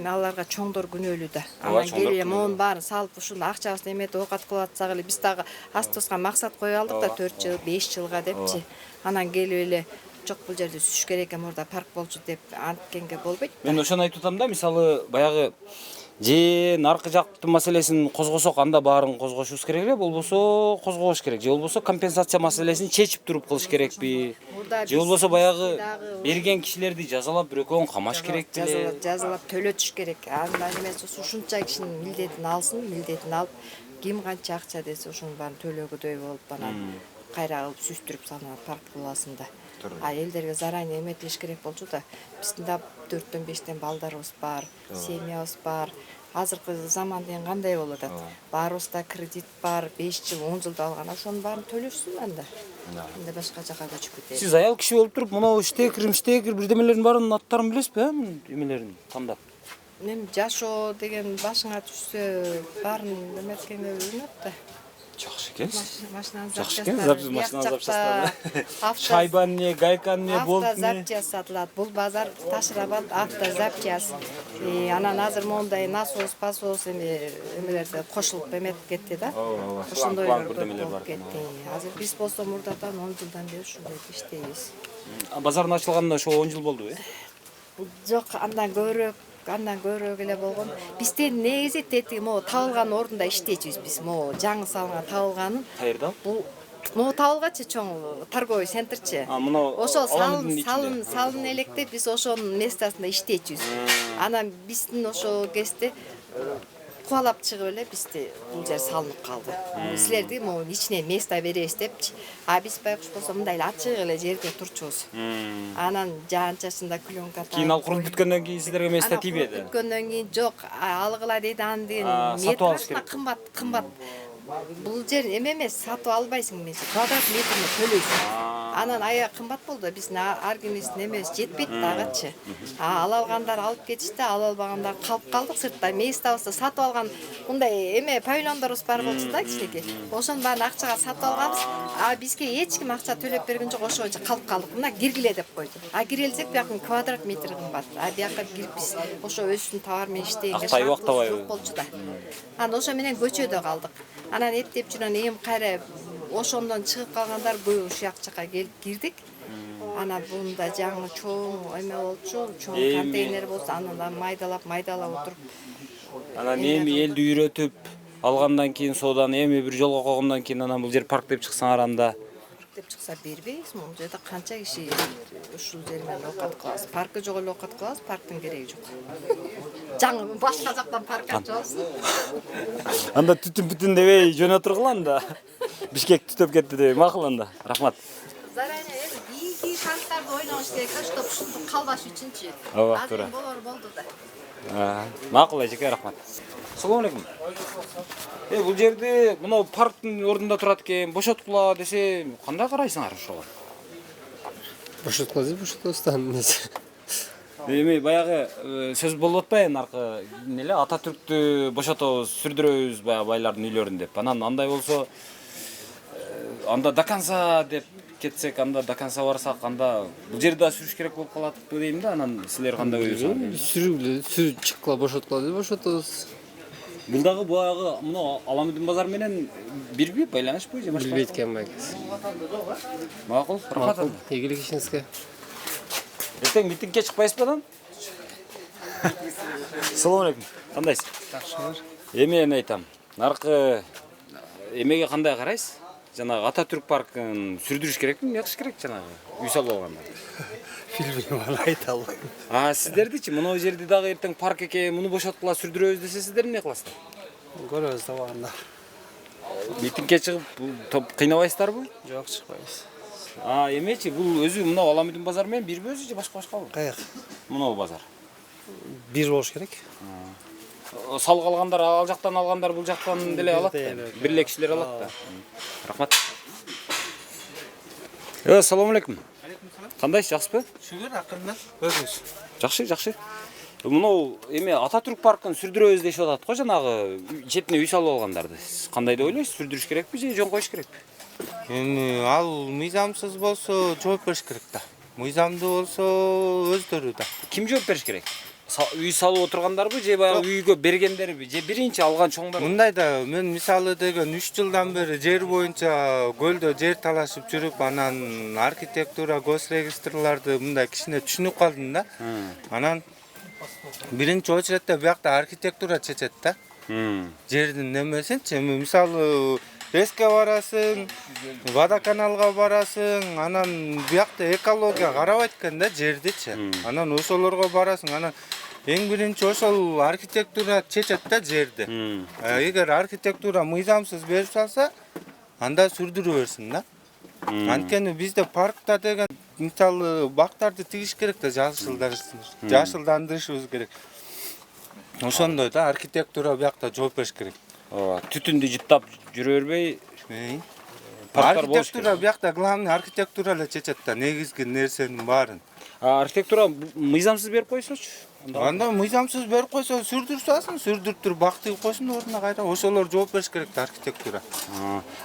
аларга чоңдор күнөөлүү да. Анан келе монун баарын салып ушуну акчабызды эметип оокат кылып атсак эле, биз дагы астыбызга максат коюп алдык да 4 жыл, 5 жылга депчи. Анан келип эле жок бул жерди сүзүш керек экен, мурда парк болчу деп анткенге болбойт. Мен ошону айтып атам да, мисалы баягы же наркы жактын маселесин козгосок, анда баарын козгошубуз керек эле, болбосо козгобош керек. Же болбосо компенсация маселесин чечип туруп кылыш керекпи? Же болбосо баягы берген кишилерди жазалап бирөкөөн камаш керек беле? Жазалап төлөтүш керек. Андан эмес ушунча кишинин милдетин алсын, милдетин алып, ким канча акча десе ошонун баарын төлөгөдөй болуп анан кайра кылып сүстүрүп санаа парк кыласың да. Элдерге заранее эметилиш керек болчу да. Биздин да 4-5 балдарыбыз бар, семьябыз бар. Азыркы заман деген кандай болуп атат? Баарыбызда кредит бар, 5 жыл, 10 жылда алган, ошонун баарын төлөшсүн анда. Эми башка жака көчүп кетели. Сиз аял киши болуп туруп, мына иштекир бирдемелердин баарын аттарын билесизби, эмелерин тандап? Эми жашоо деген башыңа түшсө, баарын эметкенге үйрөнөт да. Жакшы экенсиз. Машинаны Жакшы экенсиз, машинаны запчасттар. Шайбан не, гайкан не, болт не. Автозапчасть сатылат. Бул базар Ташрабат автозапчасть. Анан азыр мондай насос, пасос эмелерде кошулуп эметип кетти да. Ошондойлор болуп кетти. Азыр биз болсо мурдадан 10 жылдан бери ушундай иштейбиз. Базардын ачылганына ошо 10 жыл болдубу? Жок, андан көбүрөөк эле болгон. Бизден негизи тети могу табылган ордунда иштейчүбүз биз. Могу жаңы салган табылганын. Каерда? Бул могу табылгачы чоң торговый центрчи. Ошол салын электе биз ошонун местасында иштейчүбүз. Анан биздин ошол кезде кубалап чыгып эле бизди бул жер салынып калды. Силерди могу ичине место беребиз депчи. Биз байкуш болсо мындай эле ачык эле жерде турчубуз. Анан жаан-чачында клёнка тагып. Кийин ал куруп бүткөндөн кийин сиздерге место тийбеди. Бүткөндөн кийин жок, алгыла дейт андын метражына кымбат. Бул жер эме эмес, сатып албайсың эмес, квадрат метрине төлөйсүң. Анан аяк кымбат болду. Биздин аргимиздин эмес жетпейт дагычы. Ала алгандар алып кетишти, ала албагандар калып калдык сыртта. Мейис табызда сатып алган мындай эме павильондорубуз бар болчу да кичинекей. Ошонун баарын акчага сатып алганбыз. Бизге эч ким акча төлөп берген жок, ошо боюнча калып калдык. Мына киргиле деп койду. Кирелсек бияктын квадрат метри кымбат. Бияка кирип биз ошо өзүбүздүн товар менен иштегенге шарттуу болчу да. Анан ошо менен көчөдө калдык. Анан эптеп жүргөн эми кайра ошондон чыгып калгандар көп ушул жака келип кирдик. Анан бунда жаңы чоң эме болчу, чоң контейнер болсо анан майдалап отуруп. Анан эми элди үйрөтүп алгандан кийин соодан эми бир жолго койгондон кийин анан бул жер парк деп чыксаңар анда деп чыкса бербейбиз. Бул жерде канча киши ушул жер менен оокат кылабыз. Паркы жок эле оокат кылабыз, парктын кереги жок. Жаңы башка жактан парк ачабыз. Анда бүтүн дебей жөнө тургула анда. Бишкек түтөп кетти деп макул анда. Рахмат. Заранее кийинки парктарды ойногуш керек, чтобы ушунтип калбаш үчүнчү. Ооба, туура. Болор болду да. Макул эжеке, рахмат. Assalomu alaykum. Бул жерде мына парктын ордунда турат экен, бошоткула десе, кандай карайсыңар ошого? Бошоткула деп бошотосуз. Эми баягы сөз болуп атпайбы, аркы эле Ататүрктү бошотобуз, сүрдүрөбүз баягы байлардын үйлөрүн деп. Анан андай болсо анда до конца деп кетсек, анда до конца барсак, анда бул жерде да сүрүш керек болуп калат дейм да. Анан силер кандай ойлойсуңар? Сүрүп чыккыла бошоткула деп бошотобуз. Бул дагы баягы мына Аламүдүн базар менен бирби байланышпы же башка? Билбейт экенмин. Макул, рахмат. Ийгилик ишиңизге. Эртең митингге чыкпайсызбы анан? Assalomu alaykum. Кандайсыз? Жакшылар. Эми эне айтам. Наркы эмеге кандай карайсыз? Жанагы Ататүрк паркын сүрдүрүш керекпи, жакшы керек жанагы үй салып алгандар. Билбейм, аны айта албайм. Сиздердичи мына жерде дагы эртең парк экен, муну бошоткула сүрдүрөбүз десе, сиздер эмне кыласыздар? Көрөбүз да багында. Митингге чыгып кыйнабайсыздарбы? Жок, чыкпайбыз. Эмечи бул өзү мына Аламүдүн базары менен бирби өзү же башкабы? Каяк? Мына базар. Бир болуш керек. Салып алгандар ал жактан алгандар бул жактан деле алат. Бир эле кишилер алат да. Рахмат. Assalomu alaykum. Кандайсыз, жакшысызбы? Шүгүр, акырында өзүңүз. Жакшы. Мына эме Ататүрк паркын сүрдүрөбүз дешип атат го, жанагы четине үй салып алгандарды. Сиз кандай деп ойлойсуз? Сүрдүрүш керекпи же жөн коюш керекпи? Эми ал мыйзамсыз болсо жооп бериш керек да. Мыйзамдуу болсо өздөрү да. Ким жооп бериш керек? Үй салып отургандарбы же баягы үйгө бергендерби же биринчи алган чоңдар? Мындай да, мен мисалы деген 3 жылдан бери жер боюнча көлдө жер талашып жүрүп, анан архитектура госрегистрларды мындай кичине түшүнүп калдым да. Анан биринчи очередте биякта архитектура чечет да. Жердин немесинчи, эми мисалы Эске барасың, водоканалга барасың, анан биякта экология карабайт экен да жердичи. Анан ошолорго барасың, анан эң биринчи ошол архитектура чечет да жерди. Эгер архитектура мыйзамсыз берип салса, анда сүрдүрө берсин да. Анткени бизде паркта деген мисалы бактарды тигиш керек да, жашылдандырышыбыз керек. Ошондой да, архитектура биякта жооп бериш керек. Түтүндү жыттап жүрө бербей, парктар болуш керек. Архитектура биякта главный архитектура эле чечет да, негизги нерсенин баарын. Архитектура мыйзамсыз берип койсочу? Анда мыйзамсыз берип койсо сүрдүрсөсүн, сүрдүрүп бак тигип койсун ордуна кайра. Ошолор жооп бериш керек да архитектура.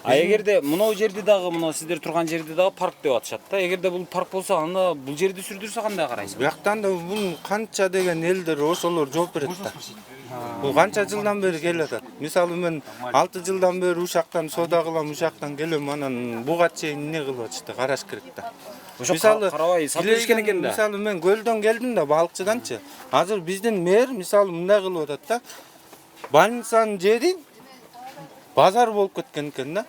Эгерде мына жерде дагы, мына сиздер турган жерде дагы парк деп атышат да. Эгерде бул парк болсо, анда бул жерди сүрдүрсө кандай карайсыз? Бияктан да бул канча деген элдер ошолор жооп берет да. Бул канча жылдан бери келатат. Мисалы мен 6 жылдан бери ушактан соода кылам, ушактан келем, анан буга чейин эмне кылып атышты, караш керек да. Мисалы карабай сатып беришкен экен да. Мисалы мен көлдөн келдим да, балыкчыданчы. Азыр биздин мэр мисалы мындай кылып атат да. Больницанын жери базар болуп кеткен экен да.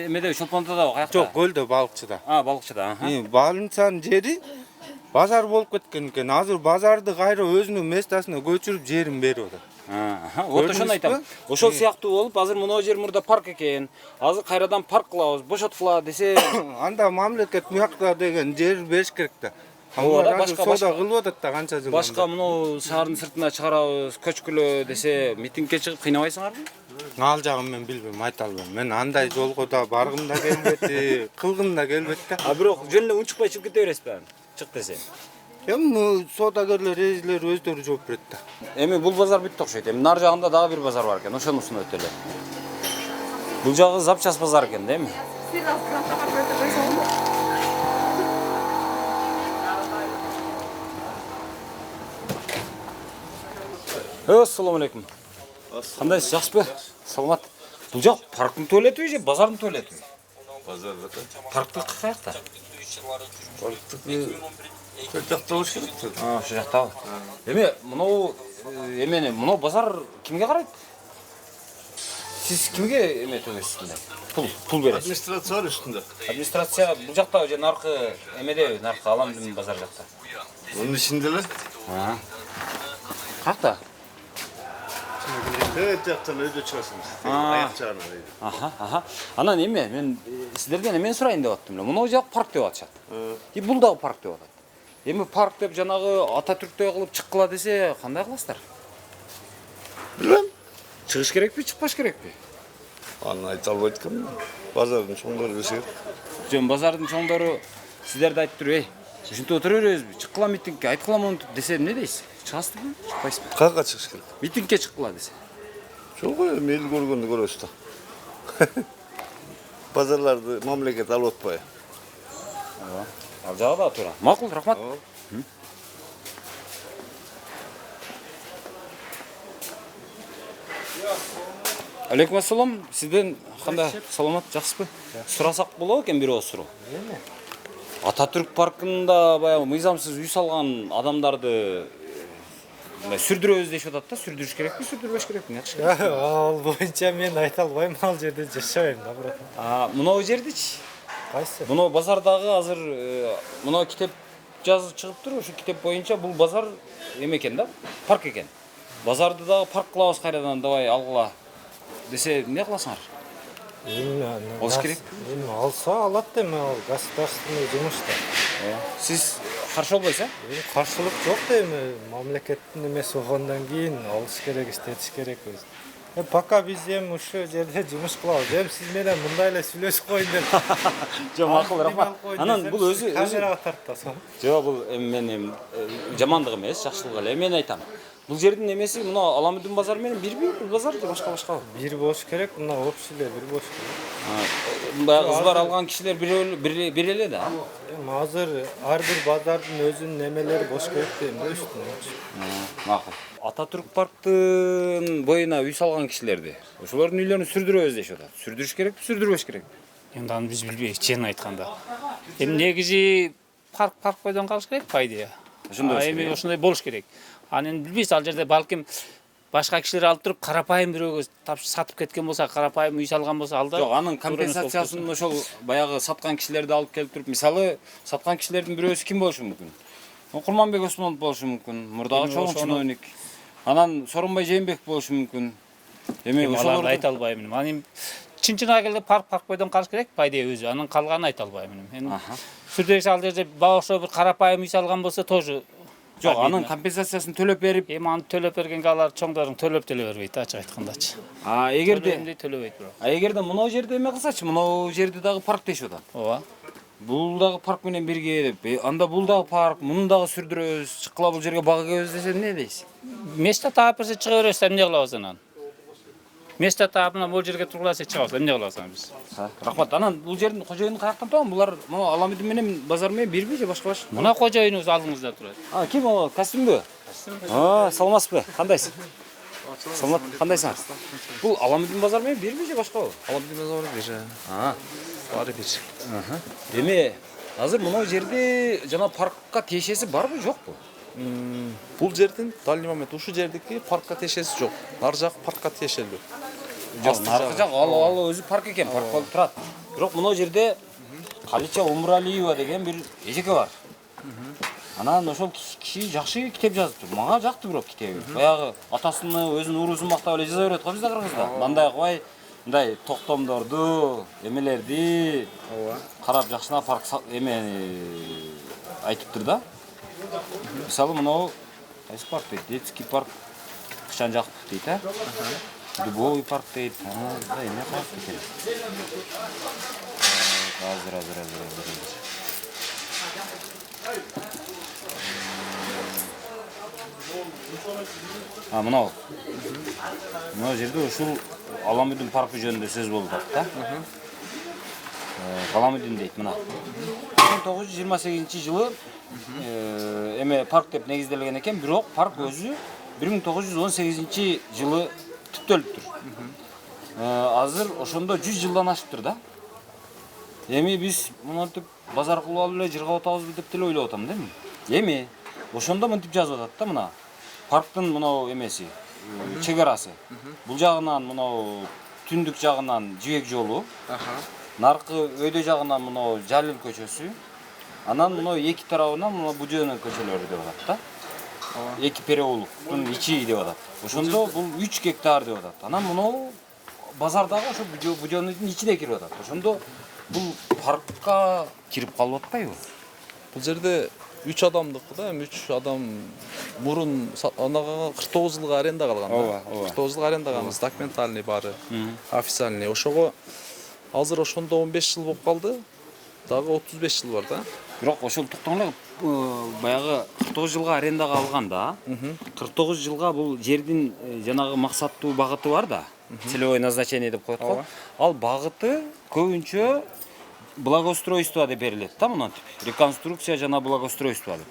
Эмеде Чолпонтодо каякта? Жок, көлдө, балыкчыда. Балыкчыда. Больницанын жери базар болуп кеткен экен. Азыр базарды кайра өзүнүн местосуна көчүрүп жерин берип атат. Вот ошону айтам. Ошол сыяктуу болуп, азыр мына жер мурда парк экен. Азыр кайрадан парк кылабыз, бошоткула десе, анда мамлекет буякта деген жер бериш керек да. Ооба, башка кылып атат да канча жылдан. Башка мына шаардын сыртына чыгарабыз, көчкүлө десе, митингге чыгып кыйнабайсыңарбы? Ал жагын мен билбейм, айта албайм. Мен андай жолго да баргым да келбети, кылгым да келбет да. А бирок жөн эле унчукпай чыгып кете бересизби? Чык десе. Эми содагерлер, эжилер өздөрү жооп берет да. Эми бул базар бүттү окшойт. Эми нар жагында дагы бир базар бар экен. Ошонусуна өтөлү. Бул жагы запчас базар экен да эми. Ассаламу алейкум. Кандайсыз, жакшысызбы? Саламат. Бул жак парктын туалетиби же базардын туалетиби? Базардыкы. Парктыкы каякта? Парктыкы Көл жакта болуш керек. Ошо жактабы. Эми мынау базар кимге карайт? Сиз кимге эме төлөйсүз мындай? Пул бересиз. Администрация бар үстүндө. Администрация бул жакта же наркы эмеде, наркы Аламдын базар жакта. Мунун ичинде эле. Каякта? Тет жактан өйдө чыгасыңыз. Аяк жагынан өйдө. Аха. Анан эме мен сиздерден эмени сурайын деп аттым эле. Мынау жак парк деп атышат. И бул дагы парк деп атат. Эми парк деп жанагы Ататүрктөй кылып чыккыла десе, кандай кыласыздар? Билбейм. Чыгыш керекпи, чыкпаш керекпи? Аны айта албайт экенмин. Базардын чоңдору билсе керек. Жөн базардын чоңдору сиздерди айтып туруп, ушинтип отура беребизби? Чыккыла митингге, айткыла монтип десе эмне дейсиз? Чыгасызбы, чыкпайсызбы? Каяка чыгыш керек? Митингге чыккыла десе. Жок, эми эл көргөндү көрөбүз да. Базарларды мамлекет алып атпайбы? Ал жагы да туура. Макул, рахмат. Алейкум ассалам. Сизден кандай? Саламат, жакшысызбы? Сурасак болобу экен бир ооз суроо? Ататүрк паркында баягы мыйзамсыз үй салган адамдарды сүрдүрөбүз дешип атат да. Сүрдүрүш керекпи, сүрдүрбөш керекпи? Жакшы. Ал боюнча мен айта албайм, ал жерде жашабайм да, бирок. Мынау жердичи? Кайсы? Мынау базардагы азыр мынау китеп жазып чыгыптыр. Ошо китеп боюнча бул базар эме экен да, парк экен. Базарды дагы парк кылабыз кайрадан, давай алгыла десе эмне кыласыңар? Алыш керекпи? Эми алса алат да, эми ал государственный жумуш да. Сиз каршы болбойсуз, Каршылык жок да, эми мамлекеттин эмеси болгондон кийин алыш керек, иштетиш керек өзү. Пока биз эми ушул жерде жумуш кылабыз. Эми сиз менен мындай эле сүйлөшүп коеюн деп. Жок, макул, рахмат. Анан бул өзү камерага тартасың. Жок, бул мен жамандык эмес, жакшылык эле. Мен айтам. Бул жердин эмеси мына Аламүдүн базары менен бирби бул базар же башка? Бир болуш керек, мына общий эле бир болуш керек. Баягы ызбар алган кишилер бир эле да. Эми азыр ар бир базардын өзүнүн эмелери болуш керек дейм да үстүнө. Макул. Ататүрк парктын боюна үй салган кишилерди ошолордун үйлөрүн сүрдүрөбүз дешип атат. Сүрдүрүш керекпи, сүрдүрбөш керекпи? Эми аны биз билбейбиз, чын айтканда. Эми негизи парк бойдон калыш керек, по идее. Эми ошондой болуш керек. Анын билбейбиз, ал жерде балким башка кишилер алып туруп карапайым бирөөгө сатып кеткен болсо, карапайым үй салган болсо, алда. Жок, анын компенсациясын ошол баягы саткан кишилерди алып келип туруп, мисалы, саткан кишилердин бирөөсү ким болушу мүмкүн? Курманбек Осмонов болушу мүмкүн, мурдагы чоң чиновник. Анан Сооронбай Жээнбеков болушу мүмкүн. Эми ошолорду айта албайм. Анын чын-чынга келгенде парк бойдон калыш керек, по идее өзү. Анын калганын айта албайм. Эми сүрдүрөш ал жерде ошо бир карапайым үй салган болсо, тоже жок, анын компенсациясын төлөп берип, эми аны төлөп бергенге алар чоңдорун төлөп деле бербейт, ачык айткандачы. Эгерде төлөбөйт бирок. Эгерде мынау жерде эме кылсачы, мынау жерде дагы парк дешип атат. Ооба. Бул дагы парк менен бирге деп, анда бул дагы парк, муну дагы сүрдүрөбүз, чыккыла бул жерге бага кебиз десе эмне дейсиз? Место таап берсе чыга беребиз, эмне кылабыз анан? Место таап мына бул жерге тургуласа чыгабыз, эмне кылабыз анан биз? Рахмат. Анан бул жердин кожоюну каяктан табам? Булар мына Аламүдүн менен базар менен бирби же башка? Мына кожоюнубуз алдыңызда турат. Ким ал? Костюмдуу? Саламатсызбы? Кандайсыз? Саламат, кандайсың? Бул Аламүдүн базар менен бирби же башка? Аламүдүн базары бир. Баары бир. Эми азыр мына жерде жана паркка тиешеси барбы, жокпу? Бул жердин дальний момент ушул жердики паркка тиешеси жок. Нар жак паркка тиешелүү. Жок, наркы жак ал өзү парк экен, парк болуп турат. Бирок мына жерде Калича Умуралиева деген бир эжеке бар. Анан ошол киши жакшы китеп жазыптыр. Мага жакты бирок китеби. Баягы атасыны, өзүнүн уруусун мактап эле жаза берет го бизде Кыргызда. Мындай кылбай, мындай токтомдорду, эмелерди карап жакшына парк эмени айтыптыр да. Мисалы мынау кайсы парк дейт? Детский парк Кышан Жакупов дейт, Дубовый парк дейт. Да, эме парк екен. Азыр. Мынау жерде ушул Аламүдүн паркы жөнүндө сөз болуп атат да. Аламүдүн дейт мына. 1928 жылы эме парк деп негизделген экен, бирок парк өзү 1918 жылы түптөлүптүр. Азыр ошондо 100 жылдан ашыптыр да. Эми биз мынтип базар кылып алып эле жыргап атабызбы деп деле ойлоп атам да мен. Эми ошондо мынтип жазып атат да мына. Парктын мынау эмеси, чегарасы. Бул жагынан мынау түндүк жагынан Жибек жолу. Наркы өйдө жагынан мынау Жалил көчөсү. Анан мынау эки тарабынан мына Будённый көчөлөрү деп атат да. Эки переулоктун ичи деп атат. Ошондо бул 3 гектар деп атат. Анан мынау базардагы ошо Будённыйдын ичине кирип атат. Ошондо бул паркка кирип калып атпайбы? Бул жерде 3 адамдыкы да, 3 адам мурун анага 49 жылга аренда калган да. 49 жылга аренда калган, документальный бары, официальный. Ошого азыр ошондо 15 жыл болуп калды. Дагы 35 жыл бар да. Бирок ошол токтоңула баягы 49 жылга арендага алган да. 49 жылга бул жердин жанагы максаттуу багыты бар да. Целевое назначение деп коет го. Ал багыты көбүнчө благоустройство деп берилет да, мынтип. Реконструкция жана благоустройство деп.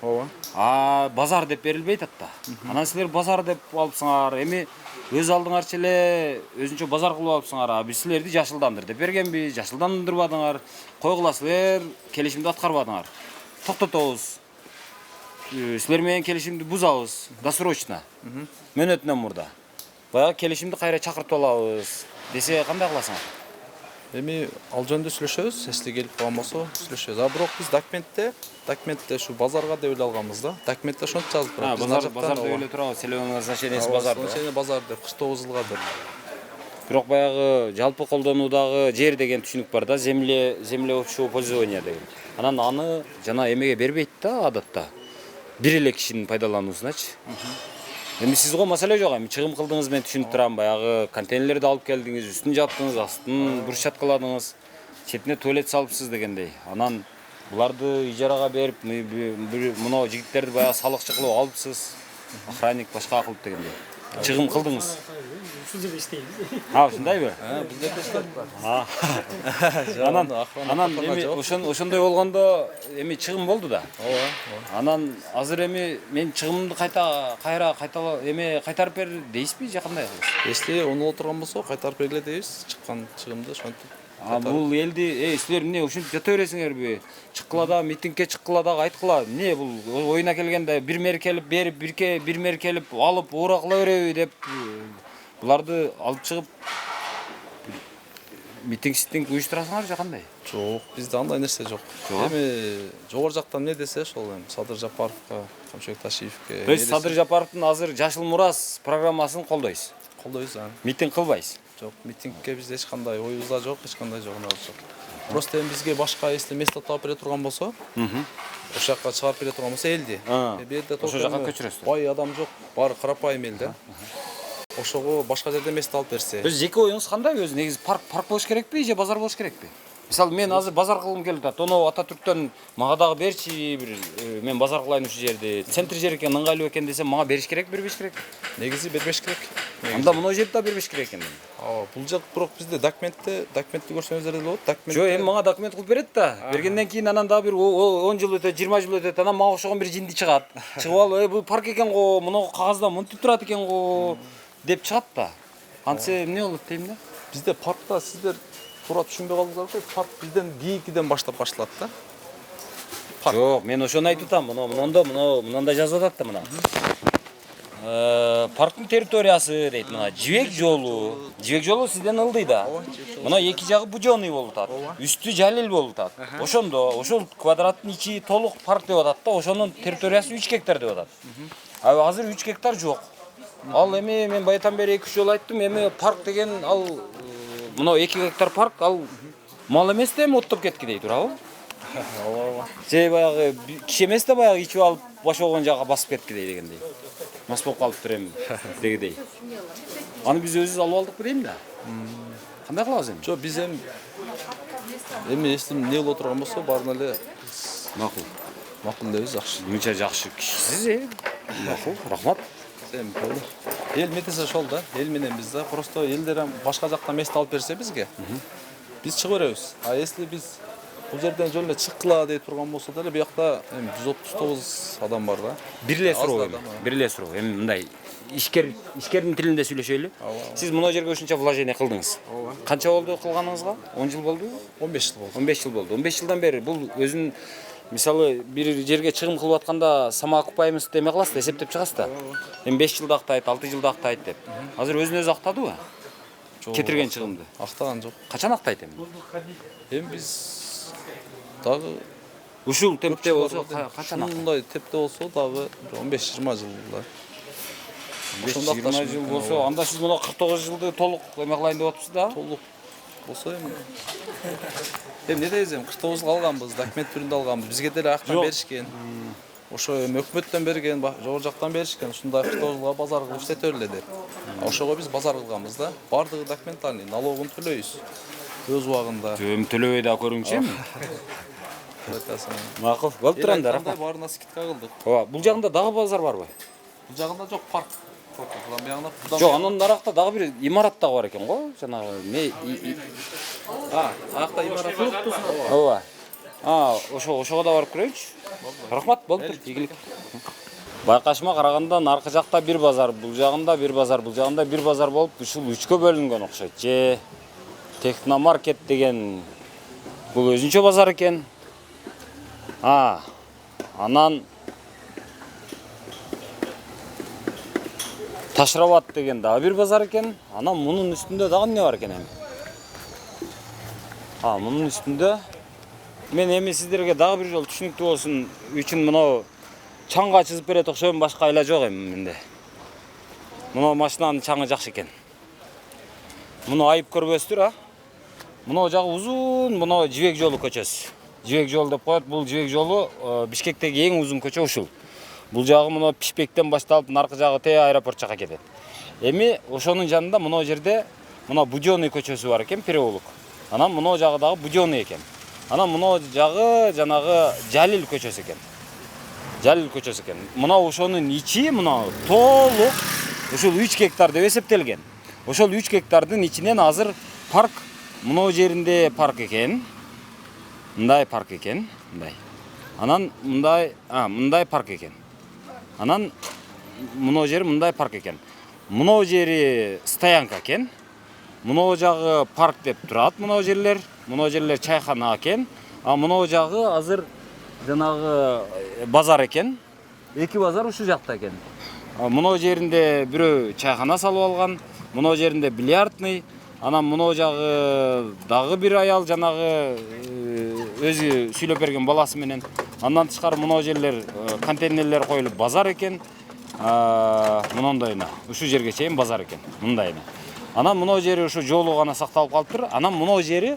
Базар деп берилбейт атта. Анан силер базар деп алыпсыңар, эми өз алдыңарча эле өзүнчө базар кылып алыпсыңар. Биз силерди жашылдандыр деп бергенбиз, жашылдандырбадыңар. Койгула, силер келишимди аткарбадыңар. Токтотобуз. Силер менен келишимди бузабыз, досрочно. Мөөнөтүнөн мурда. Баягы келишимди кайра чакыртып алабыз десе кандай кыласыңар? Эми ал жөнүндө сүйлөшөбүз, эсли келип калган болсо сүйлөшөбүз. Бирок биз документте шу базарга деп эле алганбыз да. Документте ошончо жазып турат. Базар деп эле турабы, целевое назначениеси базар. Базар деп 49 жылга деп. Бирок баягы жалпы колдонуудагы жер деген түшүнүк бар да, земля общего пользования деген. Анан аны жана эмеге бербейт да адатта. Бир эле кишинин пайдалануусуначы. Эми сиз го маселе жок, эми чыгым кылдыңыз, мен түшүнүп турам. Баягы контейнерлерди алып келдиңиз, үстүн жаптыңыз, астын брусчаткаладыңыз, четине туалет салыпсыз дегендей. Анан буларды ижарага берип, мына жигиттерди баягы салыкчы кылып алыпсыз. Охранник башка кылып дегендей. Чыгым кылдыңыз. Ушул жерде иштейбиз. Ушундайбы? Бул жерде иштеп Анан эми ошондой болгондо эми чыгым болду да. Анан азыр эми мен чыгымымды кайтарып бер дейсизби же кандай кыласыз? Если оңоло турган болсо кайтарып бергиле дейбиз. Чыккан чыгымды ошентип. Бул элди, силер эмне ушинтип жата бересиңерби? Чыккыла да, митингге чыккыла да, айткыла. Эмне бул оюна келгенде бир мер келип берип, бир мер келип алып уура кыла береби деп буларды алып чыгып митинг уюштурасыңар же кандай? Жок, бизде андай нерсе жок. Эми жогору жактан эмне десе ошол эми Садыр Жапаровго, Камчыбек Ташиевге. То есть Садыр Жапаровдун азыр Жашыл Мурас программасын колдойсуз? Колдойбуз. Митинг кылбайсыз? Жок, митингке бизде эч кандай оюбузда жок, эч кандай жок. Просто эми бизге башка если место таап бере турган болсо, ошол жака чыгарып бере турган болсо элди. Бу жерде ошол жака көчүрөсүз. Бай адам жок, баары карапайым эл да. Ошого башка жерде место алып берсе. Өз жеке оюңуз кандай? Өзү негизи парк болуш керекпи же базар болуш керекпи? Мисалы мен азыр базар кылгым келип атат. Оно Ататүрктөн мага дагы берчи, мен базар кылайын ушул жерди. Центр жер экен, ыңгайлуу экен десем, мага бериш керек, бербеш керек? Негизи бербеш керек. Анда мына жерди да бербеш керек экен. Бул жак бирок бизде документти көрсөңүздөр деле болот. Жок, эми мага документ кылып берет да. Бергенден кийин анан дагы бир 10 жыл өтөт, 20 жыл өтөт, анан мага окшогон бир жинди чыгат. Чыгып алып, бул парк экен го, мына кагазда мынтип турат экен го деп чыгат да. Антсе эмне болот дейм да? Бизде паркта сиздер туура түшүнбөй калдыңыздар го, парк бизден кийинкиден баштап башталат да. Жок, мен ошону айтып атам. Мынандай жазып атат да мына. Парктын территориясы дейт мына Жибек жолу. Жибек жолу сизден ылдый да. Мына эки жагы Будённый болуп атат. Үстү Жалил болуп атат. Ошондо ошол квадраттын ичи толук парк деп атат да. Ошонун территориясы 3 гектар деп атат. Азыр 3 гектар жок. Ал эми мен баятан бери 2 жолу айттым, эми парк деген ал мына 2 гектар парк ал мал эмес да, эми оттоп кеткидей турабы? Ооба. Же баягы киши эмес да, баягы ичип алып баш болгон жака басып кеткидей дегендей. Мас болуп калыптыр эми дегидей. Аны биз өзүбүз алып алдык дейм да. Кандай кылабыз эми? Жок, биз эми эстим не боло турган болсо баарына эле макул. Макул дейбиз, жакшы. Мынча жакшы кишисиз, макул, рахмат. Эми болду. Эл метесе ошол да, эл менен биз да. Просто элдер башка жактан место алып берсе бизге, биз чыга беребиз. А если биз бул жерден жөн эле чыккыла деп турган болсо деле, биякта эми 139 адам бар да. Бир эле суроо, эми мындай ишкердин тилинде сүйлөшөйлү. Сиз мына жерге ушунча вложение кылдыңыз. Канча болду кылганыңызга? 10 жыл болдубу? 15 жыл болду. 15 жыл болду. 15 жылдан бери бул өзүн мисалы бир жерге чыгым кылып атканда самоокупаемость деме кыласыз да, эсептеп чыгасыз да. Эми 5 жылда актайт, 6 жылда актайт деп. Азыр өзүн өзү актадыбы? Кетирген чыгымды. Актаган жок. Качан актайт эми? Эми биз дагы ушул темпте болсо качан актайт? Ушундай темпте болсо дагы 15-20 жылда. 15-20 жыл болсо, анда сиз мына 49 жылды толук эме кылайын деп атыпсыз да? Толук болсо эми. Эми не дейбиз эми 49 алганбыз, документ түрүндө алганбыз. Бизге деле аяктан беришкен. Ошо эми өкмөттөн берген, жогору жактан беришкен. Ушундай 49 жылга базар кылып иштете эле деп. Ошого биз базар кылганбыз да. Бардыгы документальный, налогун төлөйбүз. Өз убагында. Эми төлөбөй да көрүңчү эми. Макул, болуп тур анда, рахмат. Баарына скидка кылдык. Ооба, бул жагында дагы базар барбы? Бул жагында жок, парк. Жок, анын наракта дагы бир имарат дагы бар экен го, жанагы аякта имарат. Ооба. Ошого да барып көрөйүнчү. Рахмат, болуптур, ийгилик. Байкашыма караганда наркы жакта бир базар, бул жагында бир базар, бул жагында бир базар болуп, ушул 3кө бөлүнгөн окшойт. Же Техномаркет деген бул өзүнчө базар экен. Анан Ташрабат деген дагы бир базар экен. Анан мунун үстүндө дагы эмне бар экен эми? Мунун үстүндө мен эми сиздерге дагы бир жолу түшүнүктүү болсун үчүн мынау чаңга чызып берет окшойм, башка айла жок эми менде. Мынау машинанын чаңы жакшы экен. Муну айып көрбөстүр, Мынау жагы узун, мынау Жибек жолу көчөсү. Жибек жолу деп коет. Бул Жибек жолу Бишкектеги эң узун көчө ушул. Бул жагы мына Пишпектен башталып, наркы жагы аэропорт жакка кетет. Эми ошонун жанында мына жерде мына Будённый көчөсү бар экен, переулок. Анан мына жагы дагы Будённый экен. Анан мына жагы жанагы Жалил көчөсү экен. Жалил көчөсү экен. Мына ошонун ичи мына толук ушул 3 гектар деп эсептелген. Ошол 3 гектардын ичинен азыр парк мына жеринде парк экен. Мындай парк экен, мындай. Анан мындай парк экен. Анан мына жери мындай парк экен. Мына жери стоянка экен. Мына жагы парк деп турат мына жерлер. Мына жерлер чайхана экен. Мына жагы азыр жанагы базар экен. Эки базар ушул жакта экен. Мына жеринде бирөө чайхана салып алган. Мына жеринде бильярдный. Анан мына жагы дагы бир аял жанагы өзү сүйлөп берген баласы менен. Андан тышкары мына жерлер контейнерлер коюлуп базар экен. Мынандайына. Ушул жерге чейин базар экен. Мындайына. Анан мына жери ушу жолу гана сакталып калыптыр. Анан мына жери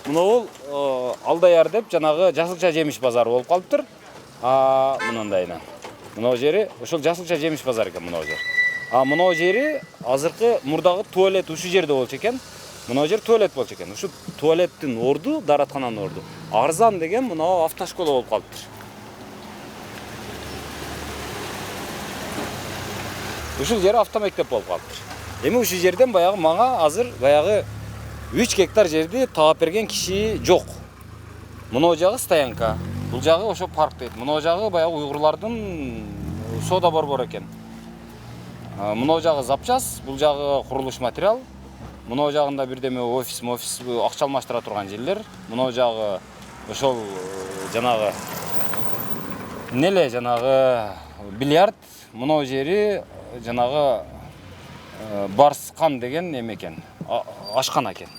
мына бул Алдаяр деп жанагы жасылча жемиш базары болуп калыптыр. Мынандайына. Мына жери ушул жасылча жемиш базары экен мына жер. Мына жери азыркы мурдагы туалет ушул жерде болчу экен. Мына жер туалет болчу экен. Ушу туалеттин орду, даараткананын орду. Арзан деген мына автошкола болуп калыптыр. Ушул жер автомектеп болуп калыптыр. Эми ушул жерден баягы мага азыр баягы 3 гектар жерди таап берген киши жок. Мына жагы стоянка. Бул жагы ошо парк дейт. Мына жагы баягы уйгурлардын сода борбору экен. Мына жагы запчас, бул жагы курулуш материал. Мына жагында бирдеме офис акча алмаштыра турган жерлер. Мына жагы ошол жанагы жанагы бильярд. Мына жери жанагы Барскан деген эме экен. Ашкана экен.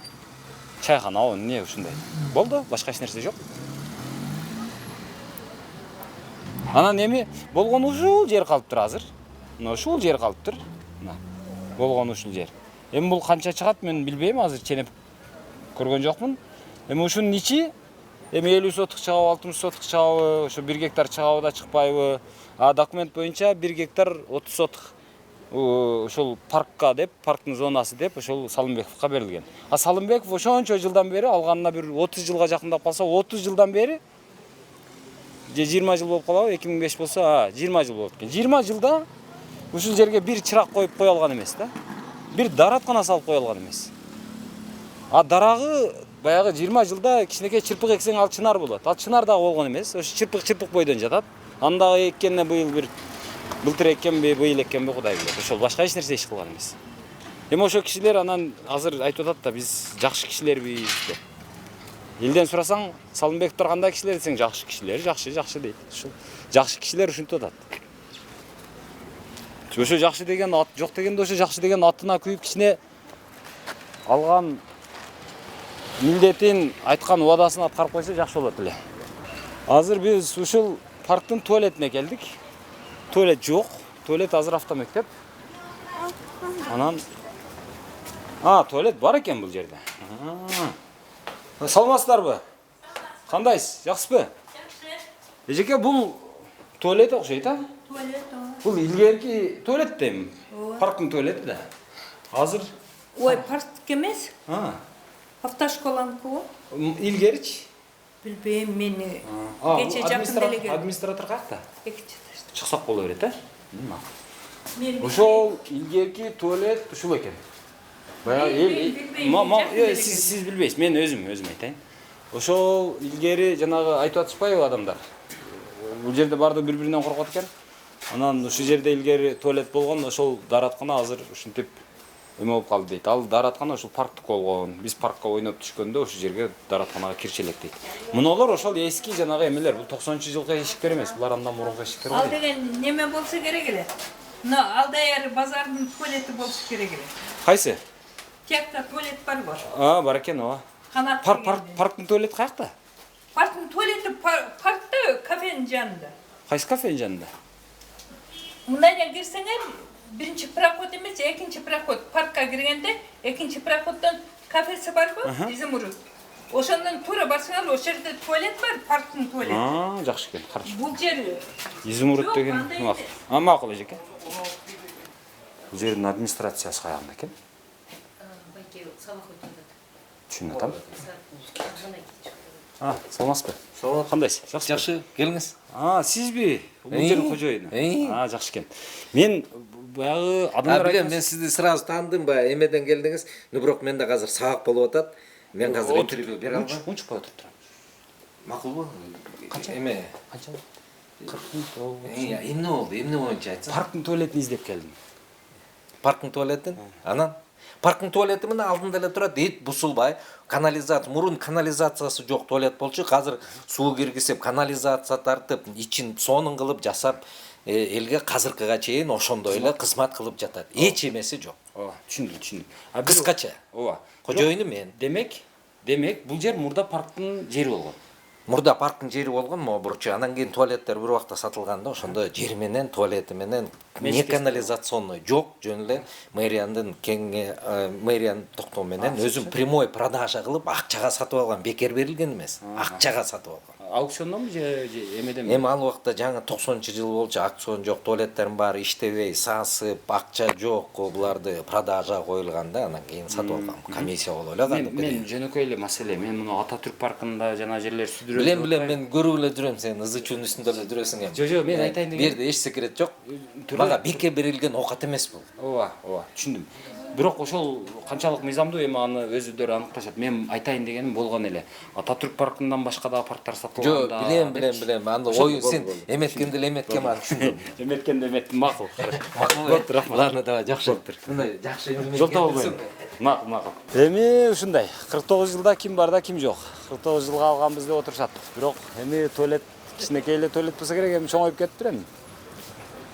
Чайхана, эмне ушундай. Болду, башка эч нерсе жок. Анан эми болгон ушул жер калыптыр азыр. Мына ушул жер калыптыр. Болгон ушул жер. Эми бул канча чыгат мен билбейм, азыр ченеп көргөн жокмун. Эми ушунун ичи эми 50 сотук чыгабы, 60 сотук чыгабы, ошо 1 гектар чыгабы да чыкпайбы? Документ боюнча 1 гектар 30 сотук ошол паркка деп, парктын зонасы деп ошол Салымбековго берилген. А Салымбеков ошончо жылдан бери алганына бир 30 жылга жакындап калса, 30 жылдан бери же 20 жыл болуп калабы, 2005 болсо, 20 жыл болуп кеткен. 20 жылда ушул жерге бир чырак коюп кое алган эмес да. Бир дараткана салып кое алган эмес. А дарагы баягы 20 жылда кичинекей чырпык эксең ал чынар болот. Ал чынар дагы болгон эмес. Ошо чырпык бойдон жатат. Андагы эккенне быйыл бир былтыр эккенби, быйыл эккенби Кудай билет. Ошол башка эч нерсе иш кылган эмес. Эми ошо кишилер анан азыр айтып атат да, биз жакшы кишилербиз деп. Элден сурасаң, Салымбековдор кандай кишилер десең, жакшы кишилер, жакшы дейт. Ушул жакшы кишилер ушинтип атат. Ошо жакшы деген ат жок дегенде, ошо жакшы деген атына күйүп кичине алган милдетин, айткан убадасын аткарып койсо жакшы болот эле. Азыр биз ушул парктын туалетине келдик. Туалет жок. Туалет азыр автомектеп. Анан туалет бар экен бул жерде. Саламатсыздарбы? Кандайсыз? Жакшысызбы? Жакшы. Эжеке, бул туалет окшойт, а? Туалет. Бул илгерки туалет дейм. Парктын туалети да. Азыр Ой, парктык эмес. Автошколаныкы го. Илгеричи? Билбейм, мени кече жакында эле келдим. Администратор каякта? Экинчи. Чыксак боло берет, а? Ошол илгерки туалет ушул экен. Сиз билбейсиз, мен өзүм айтайын. Ошол илгери жанагы айтып атышпайбы адамдар? Бул жерде баардыгы бири-биринен коркот экен. Анан ушул жерде илгери туалет болгон, ошол дараткана азыр ушинтип эме болуп калды дейт. Ал дараткана ошол парктык болгон. Биз паркка ойноп түшкөндө ошол жерге даратканага кирчи элек дейт. Мунулар ошол эски жанагы эмелер, бул 90-жылкы эшиктер эмес, булар андан мурунку эшиктер. Ал деген неме болсо керек эле. Мына Алдаяр базардын туалети болсо керек эле. Кайсы? Тиякта туалет барбы? Бар экен, ооба. Парктын туалети каякта? Парктын туалети паркта, кафенин жанында. Кайсы кафенин жанында? Мындайдан кирсеңер, биринчи проход эмес, экинчи проход. Паркка киргенде, экинчи проходдон кафеси барбы? Изумруд. Ошондон туура барсаңар, ошол жерде туалет бар, парктын туалети. Жакшы экен, карачы. Бул жер Изумруд деген макул эжеке. Бул жердин администрациясы каягында экен? Түшүнүп атам. Саламатсызбы? Кандайсыз? Жакшы, келиңиз. Сизби? Бул жердин кожоюну. Жакшы экен. Мен баягы адамдар билем, мен сизди сразу таандым, баягы эмеден келдиңиз. Бирок менде азыр сабак болуп атат. Мен азыр интервью бере албайм. Унчукпай отуруп турам. Макулбу? Канча? Эме? 40 мүнөт. Эмне болду? Эмне боюнча айтсаң? Парктын туалетин издеп келдим. Парктын туалетин? Анан парктын туалети менен алдында эле турат, эт бусулбай, канализация, мурун канализациясы жок туалет болчу, азыр суу киргизип, канализация тартып, ичин сонун кылып жасап, элге азыркыга чейин ошондой эле кызмат кылып жатат. Эч эмеси жок. Түшүндүм. Кыскача. Кожоюну мен. Демек, бул жер мурда парктын жери болгон. Мурда парктын жери болгон, могу бурчу. Анан кийин туалеттер бир убакта сатылганда, ошондо жери менен, туалети менен не канализационный жок, жөн эле мэриянын мэриянын токтоо менен өзүм прямой продажа кылып, акчага сатып алган, бекер берилген эмес. Акчага сатып алган. Аукциондонбу же эмеденби? Эми ал убакта жаңы 90-жыл болчу, аукцион жок, туалеттердин баары иштебей, сасып, акча жок, буларды продажа коюлганда, анан кийин сатып алгам. Комиссия болуп эле калды. Мен жөнөкөй эле маселе, мен муну Ататүрк паркында жана жерлер сүдүрөм. Билем, мен көрүп эле жүрөм, сен ызычуунун үстүндө эле жүрөсүң эми. Жок, мен айтайын деген. Бу жерде эч секрет жок. Мага бекер берилген оокат эмес бул. Ооба, түшүндүм. Бирок ошол канчалык мыйзамдуу эми аны өзүлөрү аныкташат. Мен айтайын дегеним болгон эле. Ататүрк паркынан башка дагы парктар сатылганда. Жок, билем. Анда оюн сен эметкенде эле эметкен аны түшүндүм. Эметкенде эметtim, макул. Макул, рахмат. Буларны да жакшы болуптур. Мындай жакшы эметкен. Жолто болбойм. Макул. Эми ушундай, 49 жылда ким бар да ким жок. 49 жылга алганбыз деп отурушат. Бирок эми туалет кичинекей эле туалет болсо керек, эми чоңоюп кетиптир эми.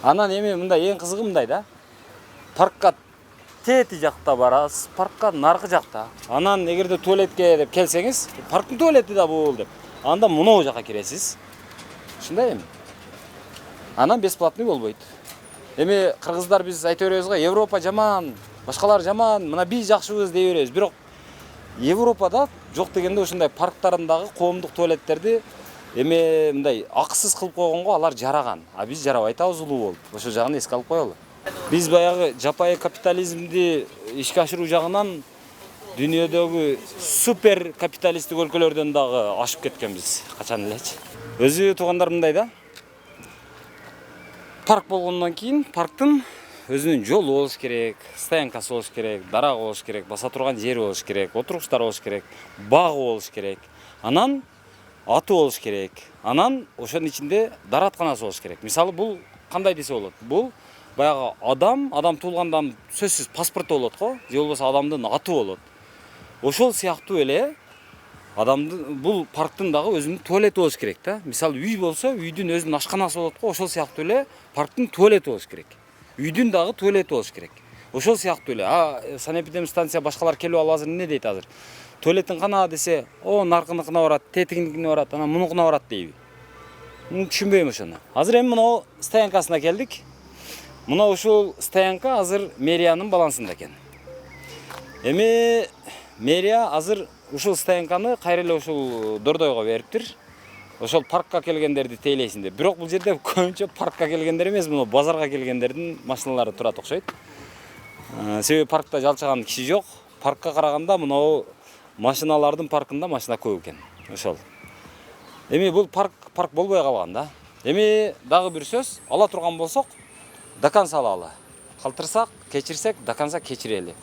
Анан эми мындай эң кызыгы мындай да. Паркка тети жакта барасыз, паркка наркы жакта. Анан эгерде туалетке деп келсеңиз, парктын туалети да бул деп. Анда мунау жака киресиз. Ушундай эми. Анан бесплатный болбойт. Эми кыргыздар биз айта беребиз го, Европа жаман, башкалар жаман, мына биз жакшыбыз дей беребиз. Бирок Европада жок дегенде ушундай парктарындагы коомдук туалеттерди эми мындай акысыз кылып койгонго алар жараган. А биз жарабай атабыз улуу болуп. Ошол жагын эске алып коелу. Биз баягы жапайы капитализмди ишке ашыруу жагынан дүйнөдөгү супер капиталисттик өлкөлөрдөн дагы ашып кеткенбиз качан элечи. Өзү туугандар мындай да. Парк болгондон кийин парктын өзүнүн жолу болуш керек, стоянкасы болуш керек, дарагы болуш керек, баса турган жери болуш керек, отургучтар болуш керек, багы болуш керек. Анан аты болуш керек. Анан ошонун ичинде даратканасы болуш керек. Мисалы бул кандай десе болот? Бул баягы адам туулгандан сөзсүз паспорту болот го, же болбосо адамдын аты болот. Ошол сыяктуу эле бул парктын дагы өзүнүн туалети болуш керек да. Мисалы үй болсо, үйдүн өзүнүн ашканасы болот го, ошол сыяктуу эле парктын туалети болуш керек. Үйдүн дагы туалети болуш керек. Ошол сыяктуу эле. Санэпидемстанция башкалар келип алып азыр эмне дейт азыр? Туалетин кана десе, наркыныкына барат, тетигиникине барат, анан мунукуна барат дейби. Түшүнбөйм ошону. Азыр эми мына стоянкасына келдик. Мына ушул стоянка азыр мэриянын балансында экен. Эми мэрия азыр ушул стоянканы кайра эле ушул Дордойго бериптир. Ошол паркка келгендерди тейлейсин деп. Бирок бул жерде көбүнчө паркка келгендер эмес, мына базарга келгендердин машиналары турат окшойт. Себеби паркта жалчаган киши жок. Паркка караганда мына машиналардын паркында машина көп экен. Ошол. Эми бул парк болбой калган да. Эми дагы бир сөз, ала турган болсок, до конца алалы. Калтырсак, кечирсек, до конца кечирели.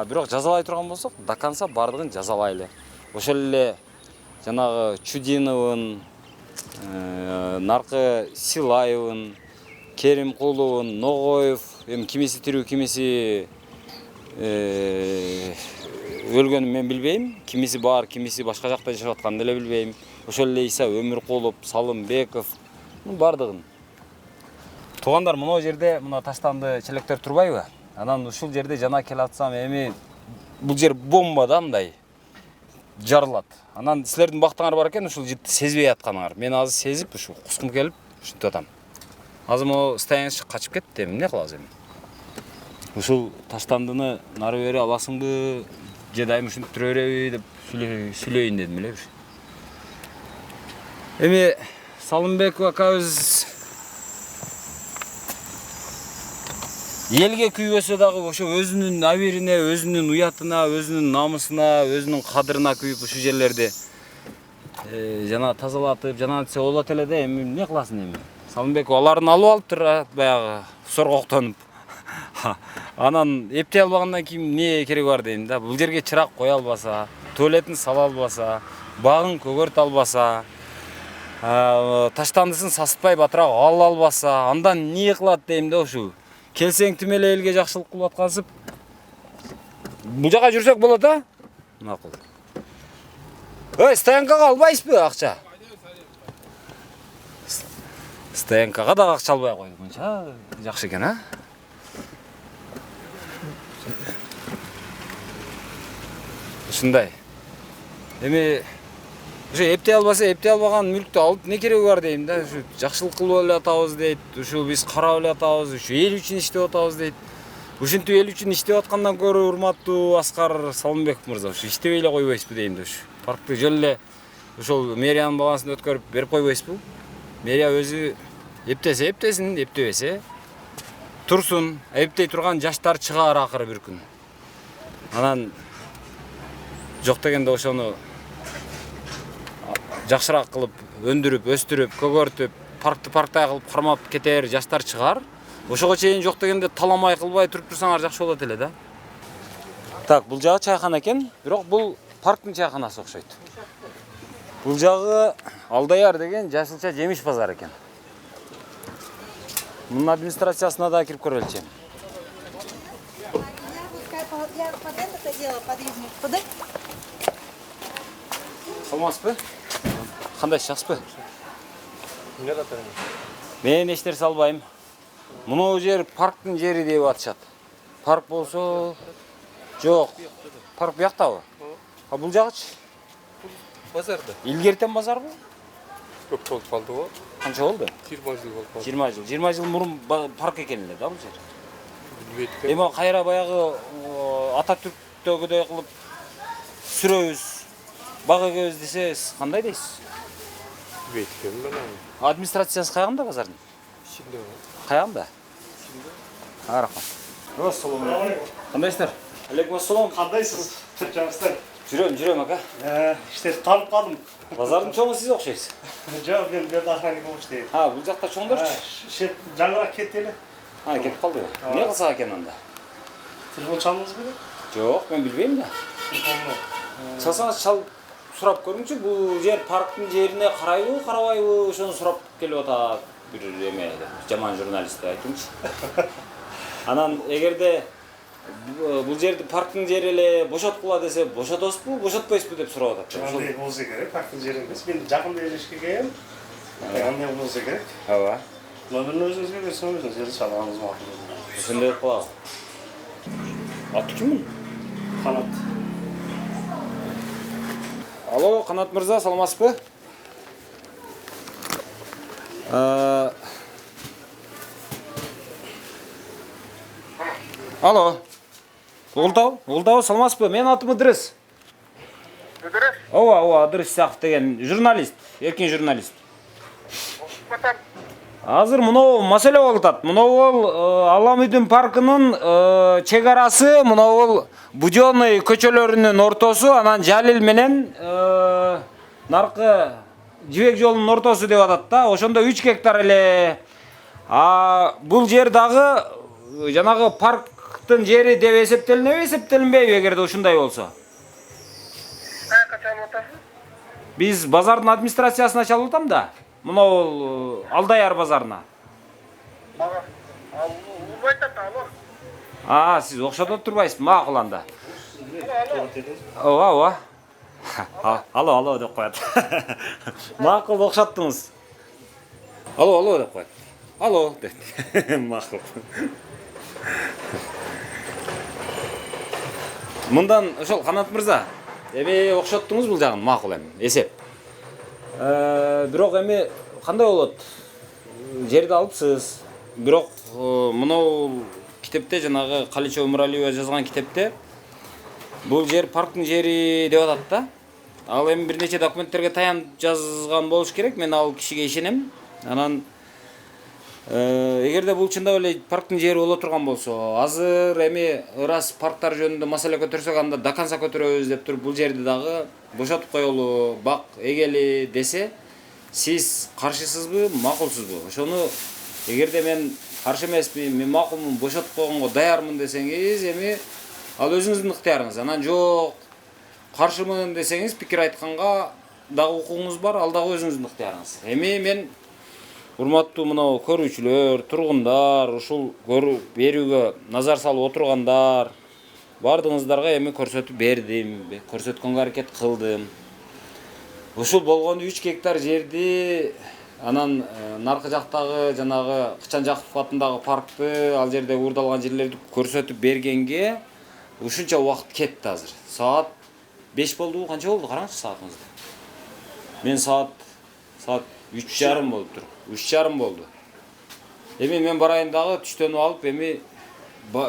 Бирок жазалай турган болсок, до конца бардыгын жазалайлы. Ошол эле жанагы Чудиновун, наркы Силаевын, Керимкуловун, Ногоев, эми кимиси тирүү, кимиси өлгөнүн мен билбейм. Кимиси бар, кимиси башка жакта жашап атканын деле билбейм. Ошол эле Иса Өмүркулов, Салымбеков, бардыгын. Туугандар, мына жерде мына таштанды челектер турбайбы? Анан ушул жерде жана келатсам, эми бул жер бомба да мындай жарылат. Анан силердин бактыңар бар экен, ушул житти сезбей атканыңар. Мен азыр сезип, ушу кускум келип, ушинтип атам. Азыр могу стоянка качып кетти, эмне кылабыз эми? Ушул таштандыны нары бери аласыңбы, же дайым ушинтип тура береби деп сүйлөйүн дедим эле. Эми Салымбеков акабыз элге күйбөсө дагы ошо өзүнүн абирине, өзүнүн уятына, өзүнүн намысына, өзүнүн кадырына күйүп ушул жерлерди жана тазалатып, жана десе болот эле да, эми эмне кыласың эми? Салымбеков аларын алып алыптыр, баягы соргоктонуп. Анан эптей албагандан кийин эмне кереги бар дейм да? Бул жерге чырак кое албаса, туалетин сала албаса, багын көгөртө албаса, таштандысын сасытпай батыраак ала албаса, андан эмне кылат дейм да ушу. Келсең тим эле элге жакшылык кылып аткансып. Бул жака жүрсөк болот да? Макул. Стоянкага албайсызбы акча? Стоянкага да акча албай койдук. Мынча жакшы экен, а? Ушундай. Эми ушу эптей албаса, эптей албаган мүлктү алып не кереги бар дейм да. Ушу жакшылык кылып эле атабыз дейт. Ушу биз карап эле атабыз, ушу эл үчүн иштеп атабыз дейт. Ушинтип эл үчүн иштеп аткандан көрө урматтуу Аскар Салымбеков мырза, ушу иштебей эле койбойсузбу дейм да. Ушу паркты жөн эле ошол мэриянын балансын өткөрүп берип койбойсузбу? Мэрия өзү эптесе эптесин, эптебесе турсун. Эптей турган жаштар чыгаар акыры бир күн. Анан жок дегенде ошону жакшыраак кылып, өндүрүп, өстүрүп, көгөртүп, парктай кылып кармап кетер жаштар чыгар. Ошого чейин жок дегенде таламай кылбай туруп турсаңар жакшы болот эле да. Так, бул жагы чайкана экен, бирок бул парктын чайканасы окшойт. Бул жагы Алдаяр деген жашылча жемиш базар экен. Мунун администрациясына да кирип көрөлчү. Саламатсызбы? Кандайсыз, жакшысызбы? Эмне катары? Мен эч нерсе албайм. Мына жер парктын жери деп атышат. Парк болсо жок. Парк бияктабы? А бул жагычы? Базарда. Илгертен базарбы? Көп болуп калды го. Канча болду? 20 жыл болуп калды. 20 жыл. 20 жыл мурун парк экен эле да бул жер. Билбейт экен. Эми кайра баягы Ататүрктөгүдөй кылып сүрөбүз, бага эгебиз десеңиз кандай дейсиз? Билбейт экен мен аны. Администрациясы каягында базардын? Ичинде. Каягында? рахмат. Ассалаумағалейкум. Қандайсыздар? Алейкум ассалам. Қандайсыз? Жақсылар. Жүрем ака. Іштер қалып қалдым. Базардың чоңы сіз оқшайсыз. Жоқ, мен берді охранник болып істеймін. Бұл жақта чоңдаршы? Жаңырақ кетелі. Кетіп қалды ғой. Не қылсақ екен анда? Телефон шалыңыз керек? Жоқ, мен білбеймін да. Салсаңыз шалып сұрап көріңізші, бұл жер парктың жеріне қарайбы, қарабайбы, ошоны сұрап келіп атат бір эме жаман журналист деп айтыңызшы. Анан эгерде бұл жерді парктың жері эле бошоткула десе, бошотосузбу, бошотпойсузбу деп сурап атат. Андай болса керек, парктың жері емес. Мен жақында ерешке келгем. Андай болса керек. Ооба. Номерін өзіңізге берсеңіз, өзіңіз шалғаныңыз мақұл. Ошондой деп калабы. Аты кім? Қанат. Алло, Қанат мырза, саламатсызбы? Алло. Угултабы, саламатсызбы? Менин атым Ыдырыс. Ыдырыс? Ооба, Ыдырыс Исаков деген журналист, эркин журналист. Азыр мынау маселе болуп атат. Мынау бол Аламүйдүн паркынын чек арасы, мынау бол Будённый көчөлөрүнүн ортосу, анан Жалил менен наркы жибек жолунун ортосу деп атат да. Ошондо 3 гектар эле. Бул жер дагы жанагы парктын жери деп эсептелинеби, эсептелинбейби эгерде ушундай болсо? Каяка чалып атасыз? Биз базардын администрациясына чалып атам да. Мынау Алдаяр базарына. Сиз окшотуп турбайсызбы? Макул анда. Ооба. Алло деп коет. Макул окшоттуңуз. Алло деп коет. Алло деп. Макул. Мындан ошол Канат мырза, эми окшоттуңуз бул жагын, макул эми, эсеп. Бирок эми кандай болот? Жерди алыпсыз. Бирок мынау китепте жанагы Каличева Муралиева жазган китепте бул жер парктын жери деп атат да. Ал эми бир нече документтерге таянып жазган болуш керек. Мен ал кишиге ишенем. Анан эгерде бул чындап эле парктын жери боло турган болсо, азыр эми ырас парктар жөнүндө маселе көтөрсөк, анда до конца көтөрөбүз деп туруп бул жерди дагы бошотуп коелу, бак эгели десе, сиз каршысызбы, макулсузбу? Ошону эгерде мен каршы эмесмин, мен макулмун, бошотуп койгонго даярмын десеңиз, эми ал өзүңүздүн ыктыярыңыз. Анан жок, каршымын десеңиз, пикир айтканга дагы укугуңуз бар, ал дагы өзүңүздүн ыктыярыңыз. Эми мен урматтуу мынау көрүүчүлөр, тургундар, ушул көрүп берүүгө назар салып отургандар, бардыгыңыздарга эми көрсөтүп бердим, көрсөткөнгө аракет кылдым. Ушул болгону 3 гектар жерди, анан наркы жактагы жанагы Кычан Жакупов атындагы паркты, ал жерде уурдалган жерлерди көрсөтүп бергенге ушунча убакыт кетти азыр. Саат 5 болду, канча болду? Караңызчы саатыңызды. Мен саат 3:30 болуп тур. 3:30 болду. Эми мен барайын дагы түштөнүп алып, эми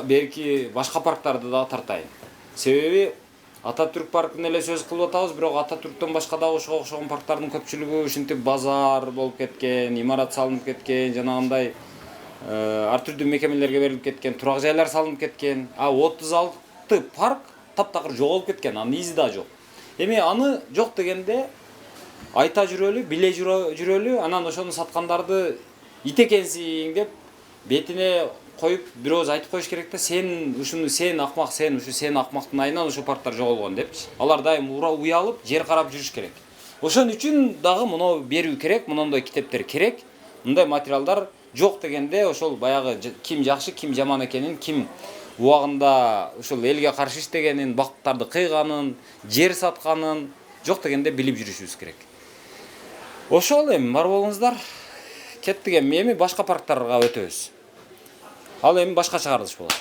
берки башка парктарды дагы тартайын. Себеби Ататүрк паркын эле сөз кылып атабыз, бирок Ататүрктөн башка дагы ошого окшогон парктардын көпчүлүгү ушинтип базар болуп кеткен, имарат салынып кеткен, жанагындай ар түрдүү мекемелерге берилип кеткен, турак жайлар салынып кеткен. 36 парк таптакыр жоголуп кеткен, анын изи да жок. Эми аны жок дегенде айта жүрөлү, биле жүрөлү, анан ошону саткандарды итекенсиң деп бетине коюп бир ооз айтып коюш керек да, сен ушуну сен акмак, сен акмактын айынан ошо парктар жоголгон депчи. Алар дайым уялып, жер карап жүрүш керек. Ошон үчүн дагы муну берүү керек, мындай китептер керек. Мындай материалдар жок дегенде ошол баягы ким жакшы, ким жаман экенин, ким убагында ошол элге каршы иштегенин, бактарды кыйганын, жер сатканын жок дегенде билип жүрүшүбүз керек. Ошол эми бар болуңуздар. Кеттик эми башка парктарга өтөбүз. Ал эми башка чыгарылыш болот.